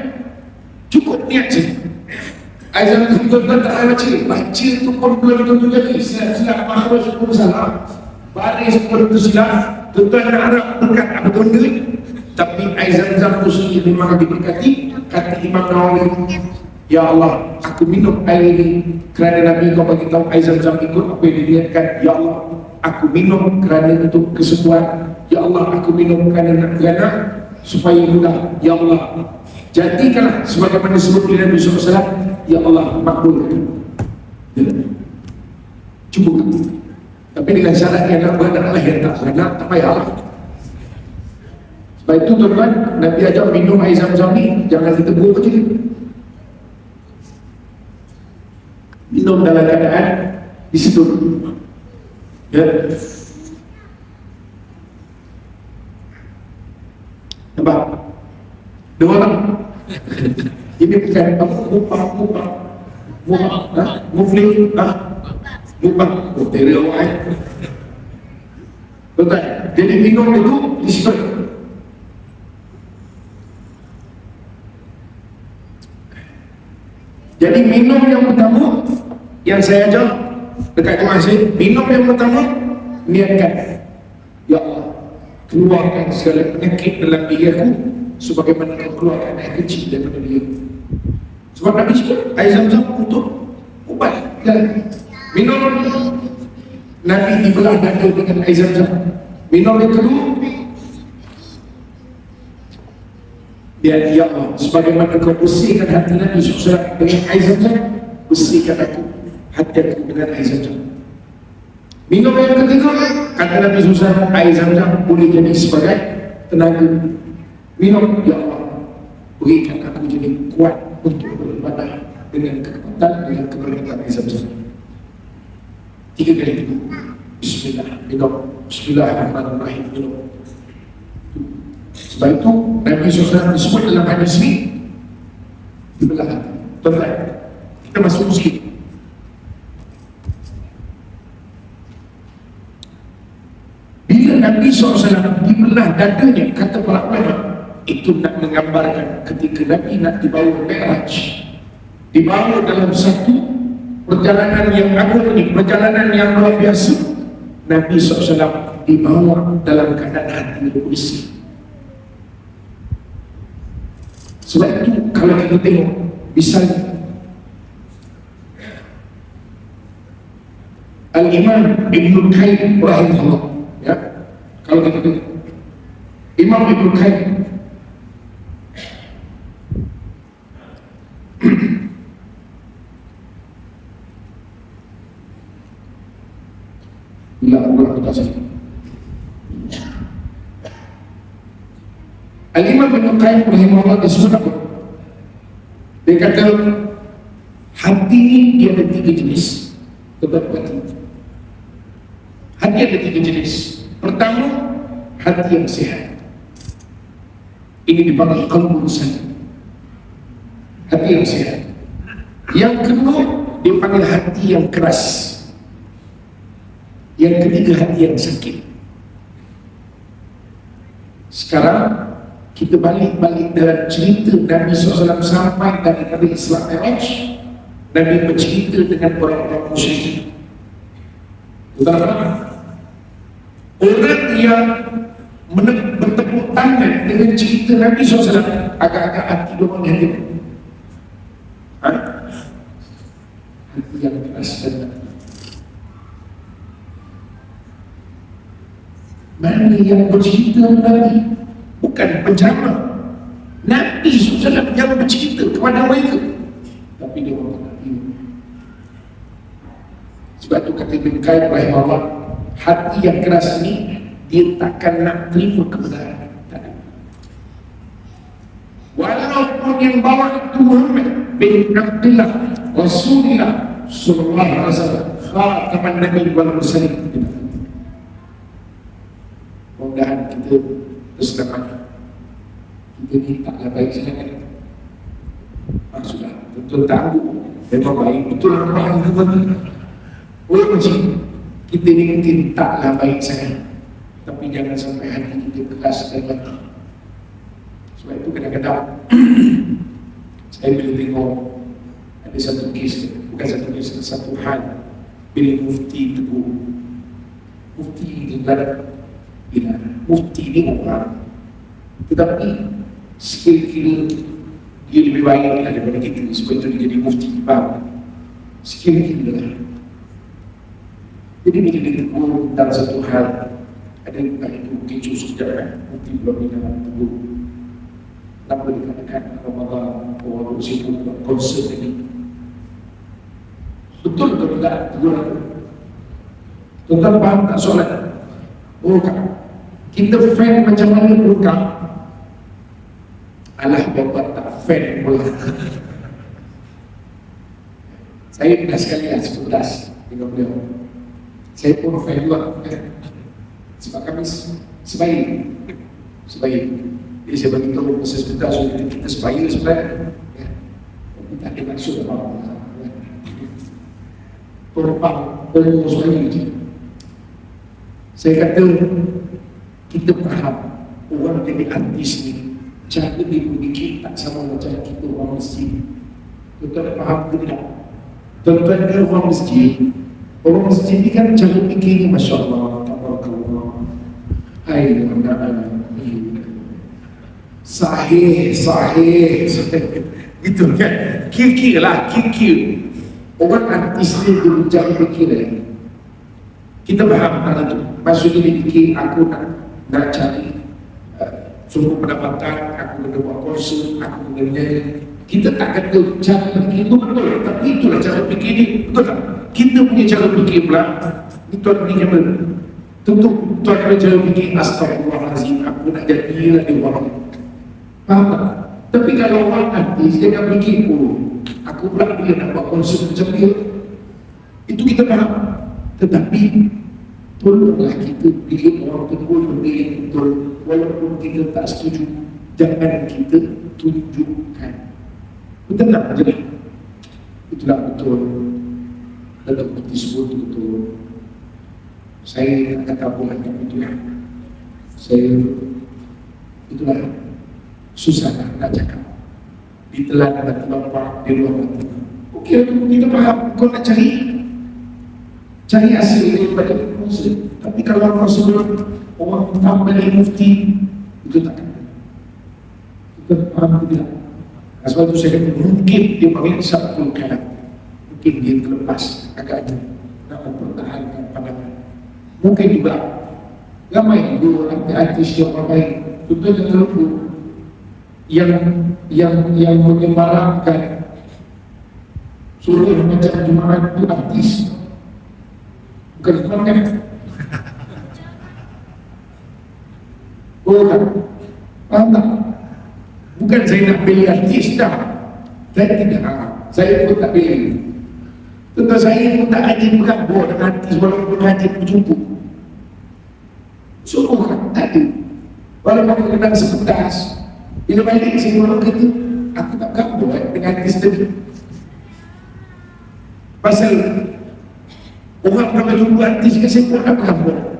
Cukup niat saja. Air zam-zam tuan tak payah baca. Baca tu pun belum tentu jadi. Silap-silap makhluk pun salah. Baris pun tu silap. Tuan nak harap berkat apa benda. Tapi air zam-zam tu sendiri memang diberkati. Kata Imam Nawawi, ya Allah, aku minum air ini kerana Nabi kau bagi tahu air zam-zam ikut apa yang diniatkan. Ya Allah, aku minum kerana untuk kesembuhan. Ya Allah, aku minum kerana nak beranak supaya mudah. Ya Allah, jadikanlah sebagaimana sebut oleh Nabi SAW. Ya Allah, makbul. Cuba. Tapi dengan syarat yang nak beranak lah, yang tak beranak tak payahlah. Sebab itu tuan-tuan, Nabi ajak minum air zam-zam ni, jangan kita buang je. Minum dalam keadaan disedut. Ya. Nampak? Dua orang. Ini bukan apa, mubah. Mufli, mubah. Oh, teri awak. Betul. Jadi minum itu disedut. Jadi minum yang pertama yang saya ajar dekat kelas saya, minum yang pertama niatkan, ya Allah, keluarkan segala penyakit dalam diri aku sebagaimana kau keluarkan air kecil daripada dia. Sebab Nabi sebut air zam-zam untuk ubat. Minum, Nabi dibelah dada dengan air zam-zam. Minum yang kedua, ya Allah, sebagaimana kau bersihkan hati Nabi SAW dengan air zam-zam, bersihkan aku, hati aku dengan air zam-zam. Minum yang ketiga, kata Nabi SAW, air zam-zam boleh jadi sebagai tenaga. Minum, ya Allah, berikan aku jadi kuat untuk beribadah dengan kekuatan, dengan keberkatan air zam-zam. 3 kali itu. Bismillah, minum. Bismillahirrahmanirrahim, minum. Sebab itu Nabi SAW disebut dalam hadis ini dibelah hati. Tuan-tuan, kita masuk sikit. Bila Nabi SAW dibelah dadanya, kata para ulama, itu nak menggambarkan ketika Nabi nak dibawa Mi'raj, dibawa dalam satu perjalanan yang agung ini, perjalanan yang luar biasa. Nabi SAW dibawa dalam keadaan hati bersih. Sebab itu kalau kita tengok misalnya Al-Imam Ibn Qayyim rahimahullah, ya, kalau kita tengok Imam Ibn Qayyim bila Allah berkata, Al-Imam Ibn Qayyim rahimahullah disebut apa? Dia kata hati ini dia ada 3 jenis. Tetap hati. Hati ada 3 jenis. Pertama, hati yang sehat. Ini dipanggil qalbun salim. Hati yang sehat. Yang kedua, dipanggil hati yang keras. Yang ketiga, hati yang sakit. Sekarang kita balik dalam cerita Nabi SAW sampai dari Islam Mi'raj. Nabi bercerita dengan orang-orang musyrik. Orang yang bertepuk tangan dengan cerita Nabi SAW, agak-agak hati dorang hadir. Hati yang keras dan hati. Mana yang bercerita Nabi? Bukan penceramah. Nabi SAW yang bercerita kepada mereka, tapi dia orang tak tahu. Sebab itu kata Ibn Qayyim rahimahullah, hati yang keras ini dia takkan nak terima kebenaran. Walaupun yang bawa itu Muhammad bin Abdullah Rasulullah sallallahu alaihi wasallam, khataman Nabi wal Mursalin. Mudah-mudahan kita tersedapat. Kita ni taklah baik sangat. Sudah, betul tak aku memang baik, betul apa yang kita. Oh macam Kita ni mungkin taklah baik sangat, tapi jangan sampai hati kita keras dan mati. Sebab itu kadang-kadang saya bila tengok ada satu kes, bukan satu kes, satu hal, bila mufti tegur, mufti England, mufti ni orang, tetapi skill dia lebih baik daripada kita, sebab itu dia jadi mufti. Faham? Skill kita lah. Jadi bila dia tegur tentang satu hal, ada itu kecoh sekejap kan, mufti belum bila tegur. Kenapa dikatakan Ramadan orang sibuk buat konsert ini? Betul atau tidak tegur aku? Tuan-tuan faham tak soalan? Oh kan, kita fan macam mana pun kan? Alah bapak tak fan pula. Saya pernah sekali sebentar dengan beliau. Saya pun fan juga kan? Sebab kami sebaik. Jadi saya bagi tahu masa sebentar supaya kita sebaik sebenarnya ya. Tapi tak ada maksud apa-apa. Perumpang sebaik je. Saya kata kita faham orang jadi artis ni, cara dia berfikir tak sama macam kita orang masjid. Tuan-tuan faham ke tidak? Tuan-tuan dia orang masjid, orang masjid ni kan cara fikir ni Masya Allah, tabarakallah, hai anak-anak sahih gitu kan, kira-kira lah, orang artis ni dia cara fikir ni. Kita faham hal itu. Maksudnya dia fikir aku nak cari sumber pendapatan, aku kena buat konser, aku kena nyanyi. Kita tak kata cara fikir itu betul, tapi itulah cara fikir ni, betul tak? Kita punya cara fikir pula, tuan ni kata tentu tuan punya cara fikir astagfirullahalazim, aku nak jadi lagi orang. Faham tak? Tapi kalau orang artis dia nak fikir, oh aku pula bila nak buat konser macam dia, itu kita faham. Tetapi tolonglah kita pilih orang tegur benda yang betul, walaupun kita tak setuju, jangan kita tunjukkan. Betul tak? Jadi itulah betul. Dalam bukti sebut betul. Saya tak kata apa lagi itulah. Saya itulah susah nak cakap. Ditelan hati bapa di luar hati. Okey, kita faham. Kau nak cari hasil daripada muslim. Tapi kalau Rasulullah orang tambah mufti, itu takkan. Kita faham tidak? Sebab itu saya kata mungkin dia panggil sabtul kalam, mungkin dia terlepas agaknya nak mempertahankan pandangan. Mungkin juga ramai guru artis yang ramai contohnya terlalu yang menyemarakkan suruh macam Jumaat itu artis. Bukan kan? Oh kan? Faham tak? Bukan saya nak pilih artis dah. Saya tidak. Saya pun tak pilih. Tentu saya pun tak ada bergabung dengan artis walaupun hanya berjumpa. Suruh kan? Tak ada. Walaupun kenal sepedas. Bila balik saya orang kata, aku tak bergabung dengan artis tadi. Pasal orang kalau jumpa artis ke saya pun nak bergabung.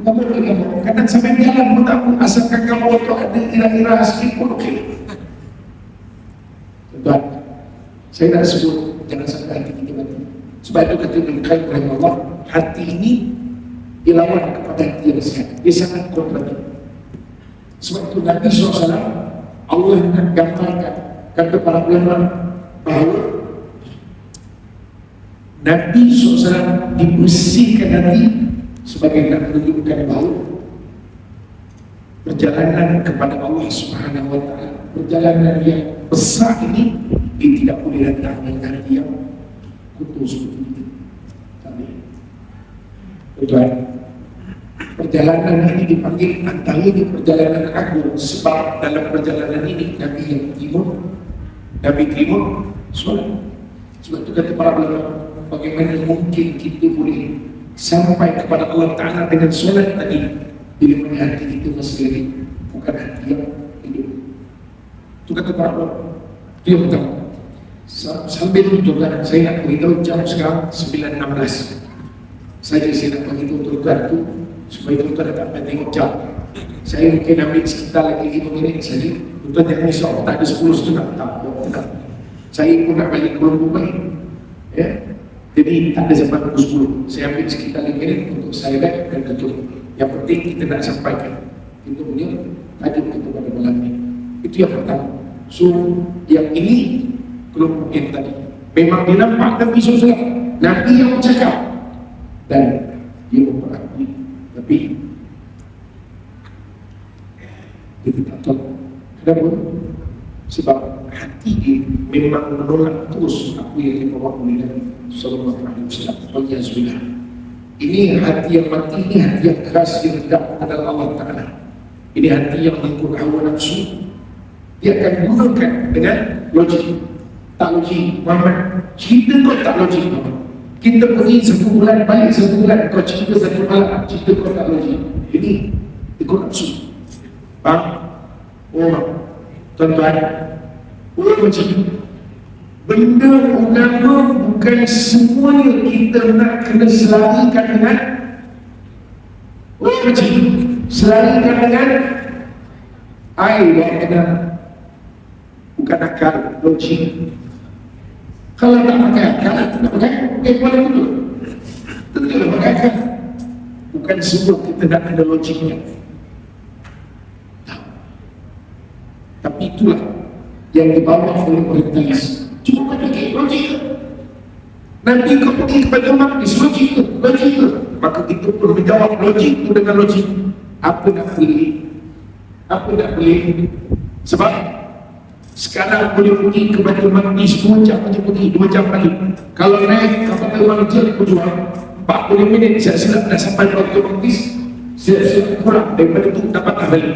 Kamu boleh bergabung. Kadang sampai jalan pun tak pun, asalkan kamu itu ada ira-ira sikit pun okey. Tuan, saya nak sebut jangan sampai hati kita mati. Sebab itu kata Ibn Qayyim rahimahullah, hati ini dilawan kepada hati yang sehat. Dia sangat kontradiktif. Sebab itu Nabi SAW Allah nak gambarkan, kata para ulama bahawa Nabi SAW dibersihkan hati sebagai nak menunjukkan bahawa perjalanan kepada Allah Subhanahu Wa Taala, perjalanan yang besar ini, dia tidak boleh datang dengan hati yang kotor seperti itu. Tuan, perjalanan ini dipanggil antara perjalanan agung, sebab dalam perjalanan ini Nabi yang timur solat. Sebab itu kata para ulama, bagaimana mungkin kita boleh sampai kepada Allah Ta'ala dengan solat tadi bila mana hati kita masih lagi bukan hati yang hidup. Itu kata para ulama. Itu yang pertama. Sambil itu kan saya nak beritahu jam sekarang 9.16. Saya nak bagi tuan-tuan tu supaya tuan-tuan tak payah tengok jam. Saya mungkin ambil sekitar lagi 5 minit saja. Tuan-tuan jangan risau, tak ada 10 setengah, tak. Saya pun nak balik ke baik. Ya. Jadi tak ada sampai pukul 10. Saya ambil sekitar 5 minit untuk saya live dan tutup. Yang penting kita nak sampaikan kita punya tajuk kita pada malam ini. Itu yang pertama. So yang ini kelompok yang tadi memang dia nampak Nabi SAW, Nabi yang bercakap dan dia memperakui, tapi dia tak tahu kenapa. Sebab hati dia memang menolak terus apa yang dibawa oleh Nabi Sallallahu Alaihi Wasallam. Ini hati yang mati, ini hati yang keras yang tidak mengenal Allah Ta'ala. Ini hati yang mengikut hawa nafsu. Dia akan gunakan dengan logik. Tak logik, Muhammad cerita kau tak logik, Muhammad. Kita pergi 1 bulan, balik 1 bulan, kau cerita 1 malam, cerita kau tak logik. Ini ikut nafsu. Faham? Oh, tuan-tuan, macam benda agama bukan semuanya kita nak kena selarikan dengan macam selarikan dengan air yang kena bukan akal, logik. Kalau tak pakai akal, tak pakai kuala betul. Tentu tak pakai akal. Bukan semua kita nak ada logiknya. Tapi itulah yang dibawa oleh orientalis. Cuma kau fikir logik ke? Nanti kau pergi kepada magnis, logik ke? Logik ke? Maka kita perlu menjawab logik itu dengan logik. Apa nak beli? Apa nak beli? Sebab sekarang boleh pergi ke Batu Magnis 2 jam saja pergi, 2 jam lagi. Kalau naik kapal terbang je berjuang 40 minit, silap-silap dah sampai Batu Magnis, silap-silap kurang daripada itu dapat balik.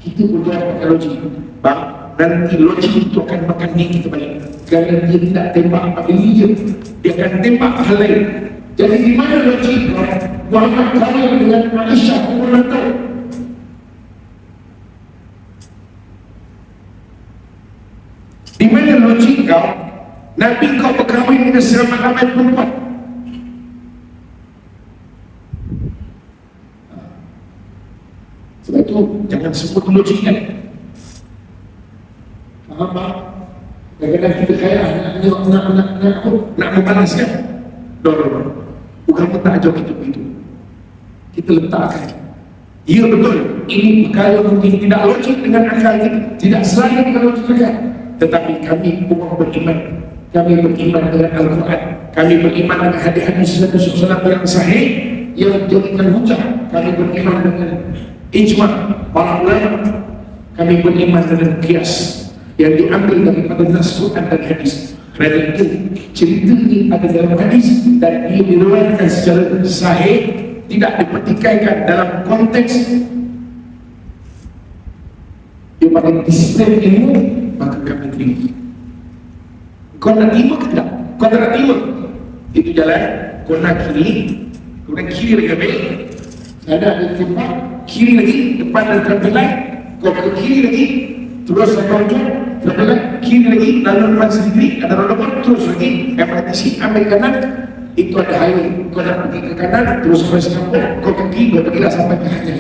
Kita berjawab pakai logik. Bang, nanti logik itu akan makan diri kita balik. Kerana dia tidak tembak pada diri je, dia akan tembak hal lain. Jadi di mana logik Muhammad kahwin dengan Aisyah umur 6 tahun? Di mana logik kau Nabi kau berkahwin dengan seramai-ramai perempuan? Sebab itu jangan sebut logik kan. Faham tak? Kadang-kadang kita kaya nak membalaskan. Bukan pun tak ajar kita begitu. Kita letakkan. Ya betul, ini perkara mungkin tidak logik dengan akal kita, tidak selain dengan logik akal. Tetapi kami umat beriman, kami beriman dengan Al-Quran, kami beriman dengan hadis-hadis Nabi SAW yang sahih, yang menjadikan hujah. Kami beriman dengan ijma' para ulama, kami beriman dengan qiyas yang diambil daripada nas Quran dan hadis. Kerana itu cerita ini ada dalam hadis dan ia diriwayatkan secara sahih, tidak dipertikaikan dalam konteks yang pada disiplin ilmu, maka kami terima. Kau nak terima ke tidak? Kau tak nak terima, itu jalan. Kau nak kiri, kau nak kiri lagi ambil. Ada tempat kiri lagi, depan ada trampolin. Kau ke kiri lagi, terus sampai ujung trampolin, kiri lagi, lalu depan sendiri ada roda, terus lagi MRTC ambil kanan. Itu ada highway, kau nak pergi ke kanan, terus sampai Singapura, kau ke kiri, kau pergilah sampai ke hanya.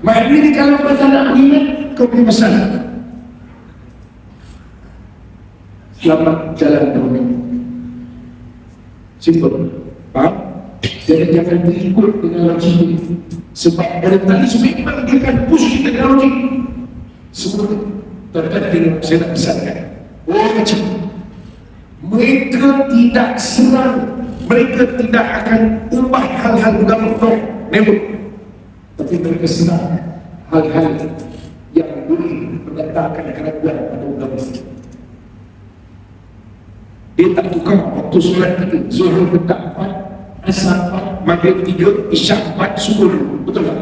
Maknanya ni kalau kau tak nak beriman, kau punya masalah. Selamat jalan dunia. Simple. Faham? Jadi jangan berikut dengan logik ini. Sebab orientalis memang dia akan push kita dengan logik. Semua tuan-tuan saya nak pesankan. Macam mereka tidak serang, mereka tidak akan ubah hal-hal agama, never. Tapi mereka serang hal-hal yang boleh mendatangkan keraguan pada agama. Dia tak tukar waktu solat kita. Zuhur petang 4, asar 4, maghrib 3, isyak 4, subuh 2. Betul tak?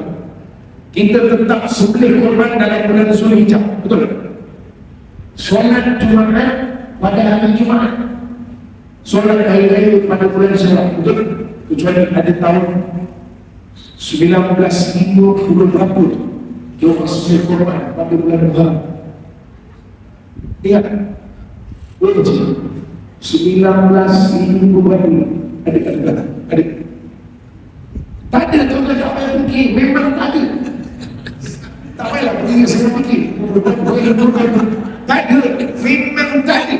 Kita tetap sembelih korban dalam bulan Zulhijjah. Betul tak? Solat Jumaat pada hari Jumaat, solat hari raya pada bulan Syawal. Betul? Kecuali ada tahun 1950 berapa tu dia sembelih korban pada bulan Muharram. Ingat, 19 beban ada. Tak ada, tuan-tuan, tak payah fikir. Memang tak ada. Tak payahlah pergi saya fikir. Tak ada, memang tak ada.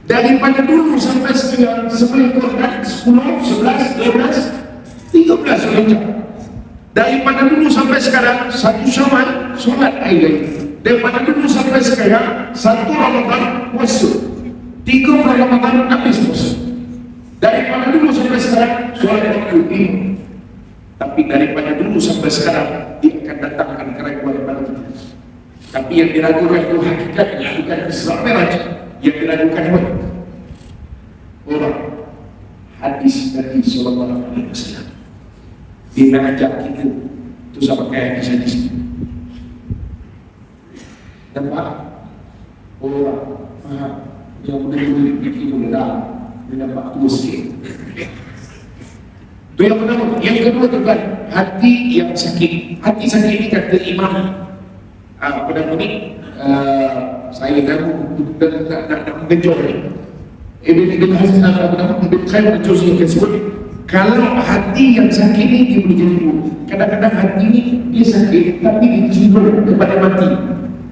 Daripada dulu sampai sekarang, sebelum Quran 10, 11, 12, 13 Zulhijjah. Daripada dulu sampai sekarang, 1 Syawal, solat air. Daripada dulu sampai sekarang, 1 Ramadan, puasa. 3 Ramadan, habis puasa. Daripada dulu sampai sekarang, solat waktu ini. Tapi daripada dulu sampai sekarang, dia akan datangkan keraguan kepada kita. Tapi yang diragukan itu hakikatnya, bukan Isra Mi'raj. Yang diragukan apa? Orang. Hadis dari Sallallahu Alaihi Wasallam. Dia nak ajak kita, itu sama kayak hadis-hadis. Nampak? Orang. Yang boleh fikir boleh dah. Dia nampak tua sikit. Itu yang pertama. Yang kedua tuan, hati yang sakit. Hati sakit ini kata Imam apa nama ni? Saya tahu nak mengejar ni. Ibn Hazm apa nama? Ibn Khair al-Juz'i sebut, kalau hati yang sakit ni dia boleh jadi buruk. Kadang-kadang hati ni dia sakit tapi dia cenderung kepada mati.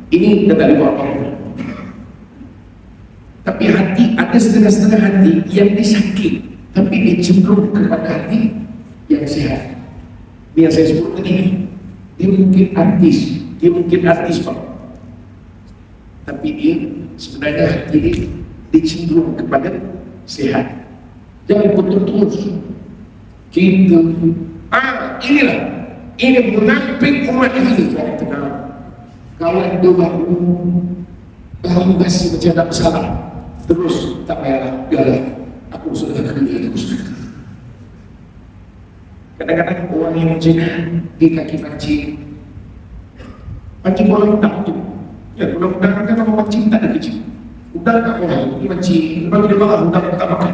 Ini kita tak boleh buat apa-apa. Tapi hati, ada setengah-setengah hati yang dia sakit tapi dia cenderung kepada hati yang sihat. Ini yang saya sebut tadi. Dia mungkin artis Pak. Tapi dia sebenarnya hati dia cenderung kepada sihat. Jangan putus terus. Kita inilah, ini munafik umat ini. Kawan dia baru masih macam tak bersalah. Terus tak payahlah, biarlah aku sudah kerja terus. Kadang-kadang orang yang macam di kaki pancing bola udang tu. Ya, bola udang kan orang pancing tak ada kecil. Udang tak orang, dia pancing, lepas dia marah, udang tak makan.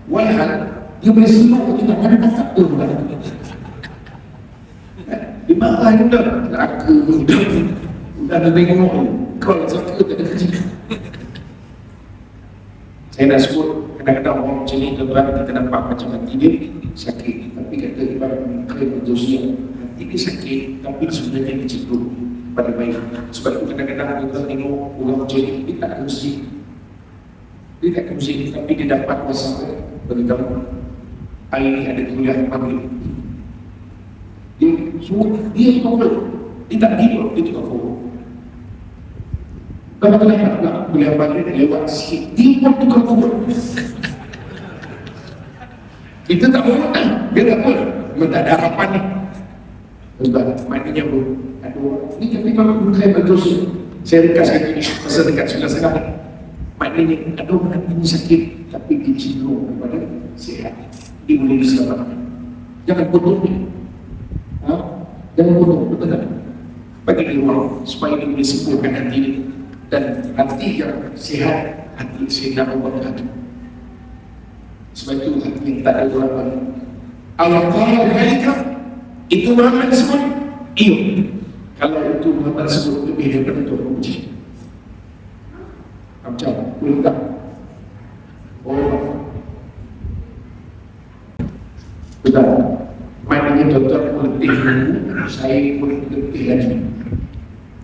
Walhal, dia boleh seluk kita, mana tak ada udang. Dia marah udang, laka udang. Udang dia tengok, kau saka tak ada kecil. Saya nak sebut, kadang-kadang orang macam ni, tuan-tuan, kita nampak macam hati dia sakit. Tapi kata Ibn Khair al-Juz'i, hati dia sakit, tapi sebenarnya dia cenderung pada baik. Sebab itu kadang-kadang kita tengok orang macam ni, dia tak ke masjid. Dia tak ke masjid, tapi dia dapat WhatsApp beritahu hari ni ada kuliah maghrib. Dia suruh, dia tukar, dia tak tidur, dia tukar follow. Kalau kita nak kuliah maghrib lewat sikit, dia pun tukar follow. Kita tak mahu dah, dia tak mahu. Memang tak ada harapan ni. Sebab maknanya pun aduh, ni tapi kalau bukan bagus. Saya rekaskan ini masa dekat sebelah sana. Maknanya aduh, hatinya sakit tapi dia cenderung kepada sihat. Dia boleh diselamatkan. Jangan potong ni. Jangan potong, betul tak? Bagi dia ruang supaya dia boleh sembuhkan hati ini. Dan hati yang sihat, hati Sayyidina Abu Bakar. Sebab itu hati yang tak ada urapan. Allah Ta'ala berkata, itu Muhammad sebut, iya. Kalau itu Muhammad sebut, lebih daripada itu aku uji. Macam, boleh tak? Oh, betul. Maknanya tuan-tuan letih dulu, saya pun letih lagi.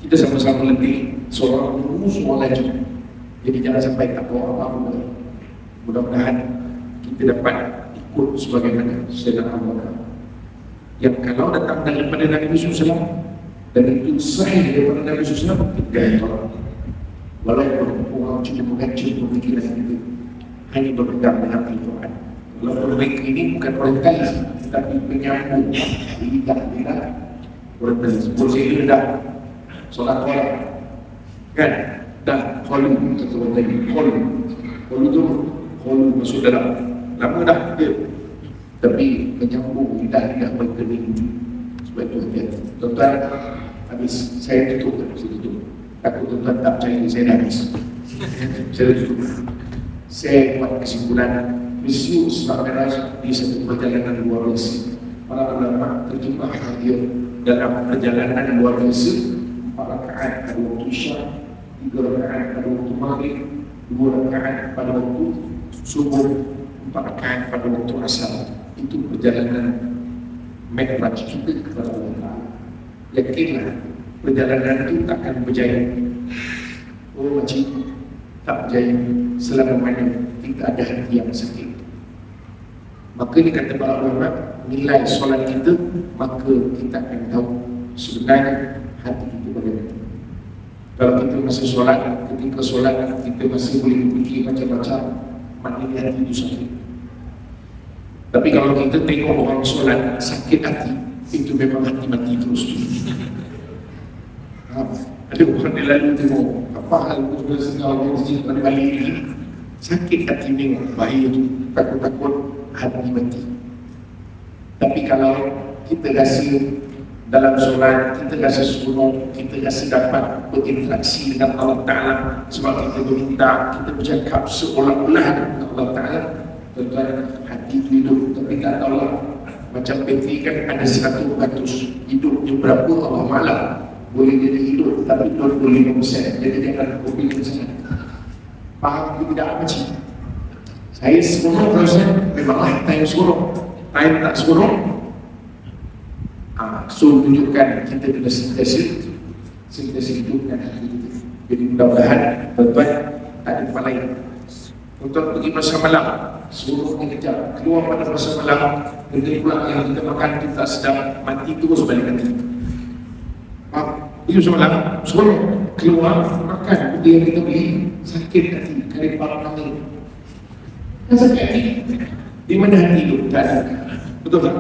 Kita sama-sama letih, seorang guru, semua lagi. Jadi jangan sampai tak buat apa-apa. Mudah-mudahan kita dapat ikut sebagaimana Sayyidina Abu Bakar. Yang kalau datang daripada Nabi SAW dan itu sahih daripada Nabi SAW, kita tolak. Walaupun orang cuma mengacau pemikiran itu, hanya berpegang dengan Al-Quran. Walaupun mereka ini bukan orientalis, tapi penyambung lidah-lidah orientalis. Boleh dah solat kolak kan? Dah kolu, kata orang tadi, kolu tu masuk dalam. Lama dah dia, tapi menyambung lidah-lidah mereka ni. Sebab itu hati-hati. Tuan-tuan, habis saya tutup. Takut tuan-tuan tak percaya ni, saya dah habis. Saya tutup. Saya buat kesimpulan, peristiwa Isra Mi'raj di satu perjalanan luar biasa. Para ulama terjemah dia dalam perjalanan luar biasa. 4 rakaat ada waktu Isya, 3 rakaat pada waktu maghrib, 2 rakaat pada waktu subuh, 4 rakaat pada waktu asar. Itu perjalanan mi'raj kita kepada Allah Ta'ala. Yakinlah perjalanan itu takkan berjaya. Oh makcik, tak berjaya selama mana kita ada hati yang sakit. Maka ni kata para ulama, nilai solat kita, maka kita akan tahu sebenarnya hati kita bagaimana. Kalau kita masih solat, ketika solat kita masih boleh berfikir macam-macam, maknanya hati itu sakit. Tapi kalau kita tengok orang solat sakit hati, itu memang hati mati terus. Ada orang dia lalu tengok apa hal sudah setengah masjid pada balik ini, sakit hati tengok, bahaya tu, takut-takut hati mati. Tapi kalau kita rasa dalam solat, kita rasa seronok, kita rasa dapat berinteraksi dengan Allah Ta'ala, sebab kita berminta, kita bercakap seolah-olah dengan Allah Ta'ala, tuan-tuan, hati itu hidup. Tapi tak tahulah, macam bateri kan ada 100%, hidupnya berapa Allah Malam, boleh jadi hidup tapi 25%, jadi jangan kopi sangat. Faham tidak macam saya seronok rasanya, memanglah time seronok, time tak seronok. So tunjukkan kita kena sentiasa hidupkan hati kita. Jadi mudah-mudahan tuan-tuan tak ada tempat lain. Tuan-tuan pergi masa malam, seronoknya kejap, keluar pada masa malam, dengan pula yang kita makan kita tak sedap, mati terus balik nanti. Itu semalam, seronok, keluar, makan benda yang kita beli, sakit hati, kari parah kami. Kan sakit hati? Di mana hati itu? Tak ada. Betul tak?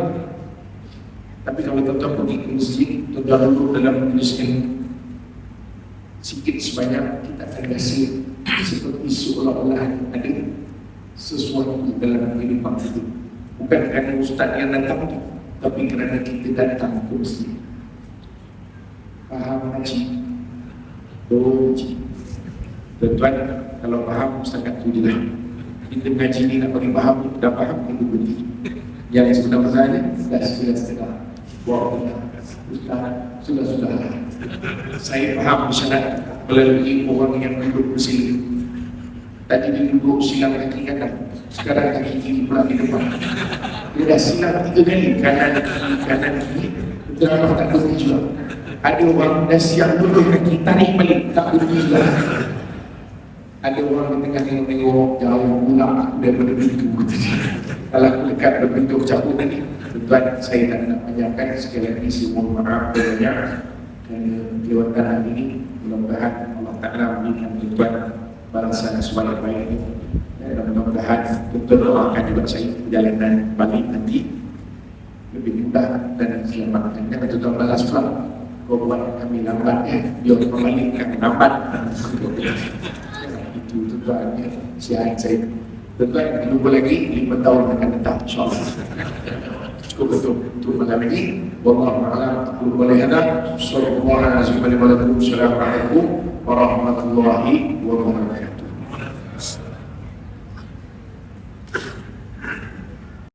Tapi kalau tuan-tuan pergi ke masjid, tuan-tuan duduk dalam majlis ini, sikit sebanyak kita akan rasa seperti seolah-olah ada sesuatu dalam kehidupan kita. Bukan kerana ustaz yang datang tu, tapi kerana kita datang ke masjid. Faham makcik? Oh cik. Tuan-tuan, kalau faham setakat tu je lah. Kita mengaji ni nak bagi faham, dah faham, kita berhenti. Yang sebenarnya dah setengah. Wah, sudah. Saya faham syarat melalui orang yang duduk bersila. Tadi dia duduk silang kaki kanan, sekarang kaki kiri pula di depan. Dia dah silang 3 kali, kanan kiri. Betul Allah tak berhenti juga. Ada orang dah siap duduk kaki, tarik balik, tak berhenti juga. Ada orang di tengah tengok jauh pula daripada pintu. Kalau aku dekat berbentuk cabut tadi, tuan, saya tak nak panjangkan. Sekali lagi saya mohon maaf banyak kerana kelewatan hari ini. Mudah-mudahan Allah Ta'ala memberikan tuan balasan sebaik-baiknya, dan mudah-mudahan tuan doakan juga saya perjalanan balik nanti lebih mudah dan selamatkan. Jangan tuan balas pula, kau buat kami lambat biar membalikkan lambat. Itu tuan-tuan sihat saya. Tuan-tuan, jumpa lagi 5 tahun akan datang, insyaAllah. Cukup betul untuk malam ini. Wallahu a'lam. Aku boleh hadap. Assalamualaikum warahmatullahi wabarakatuh.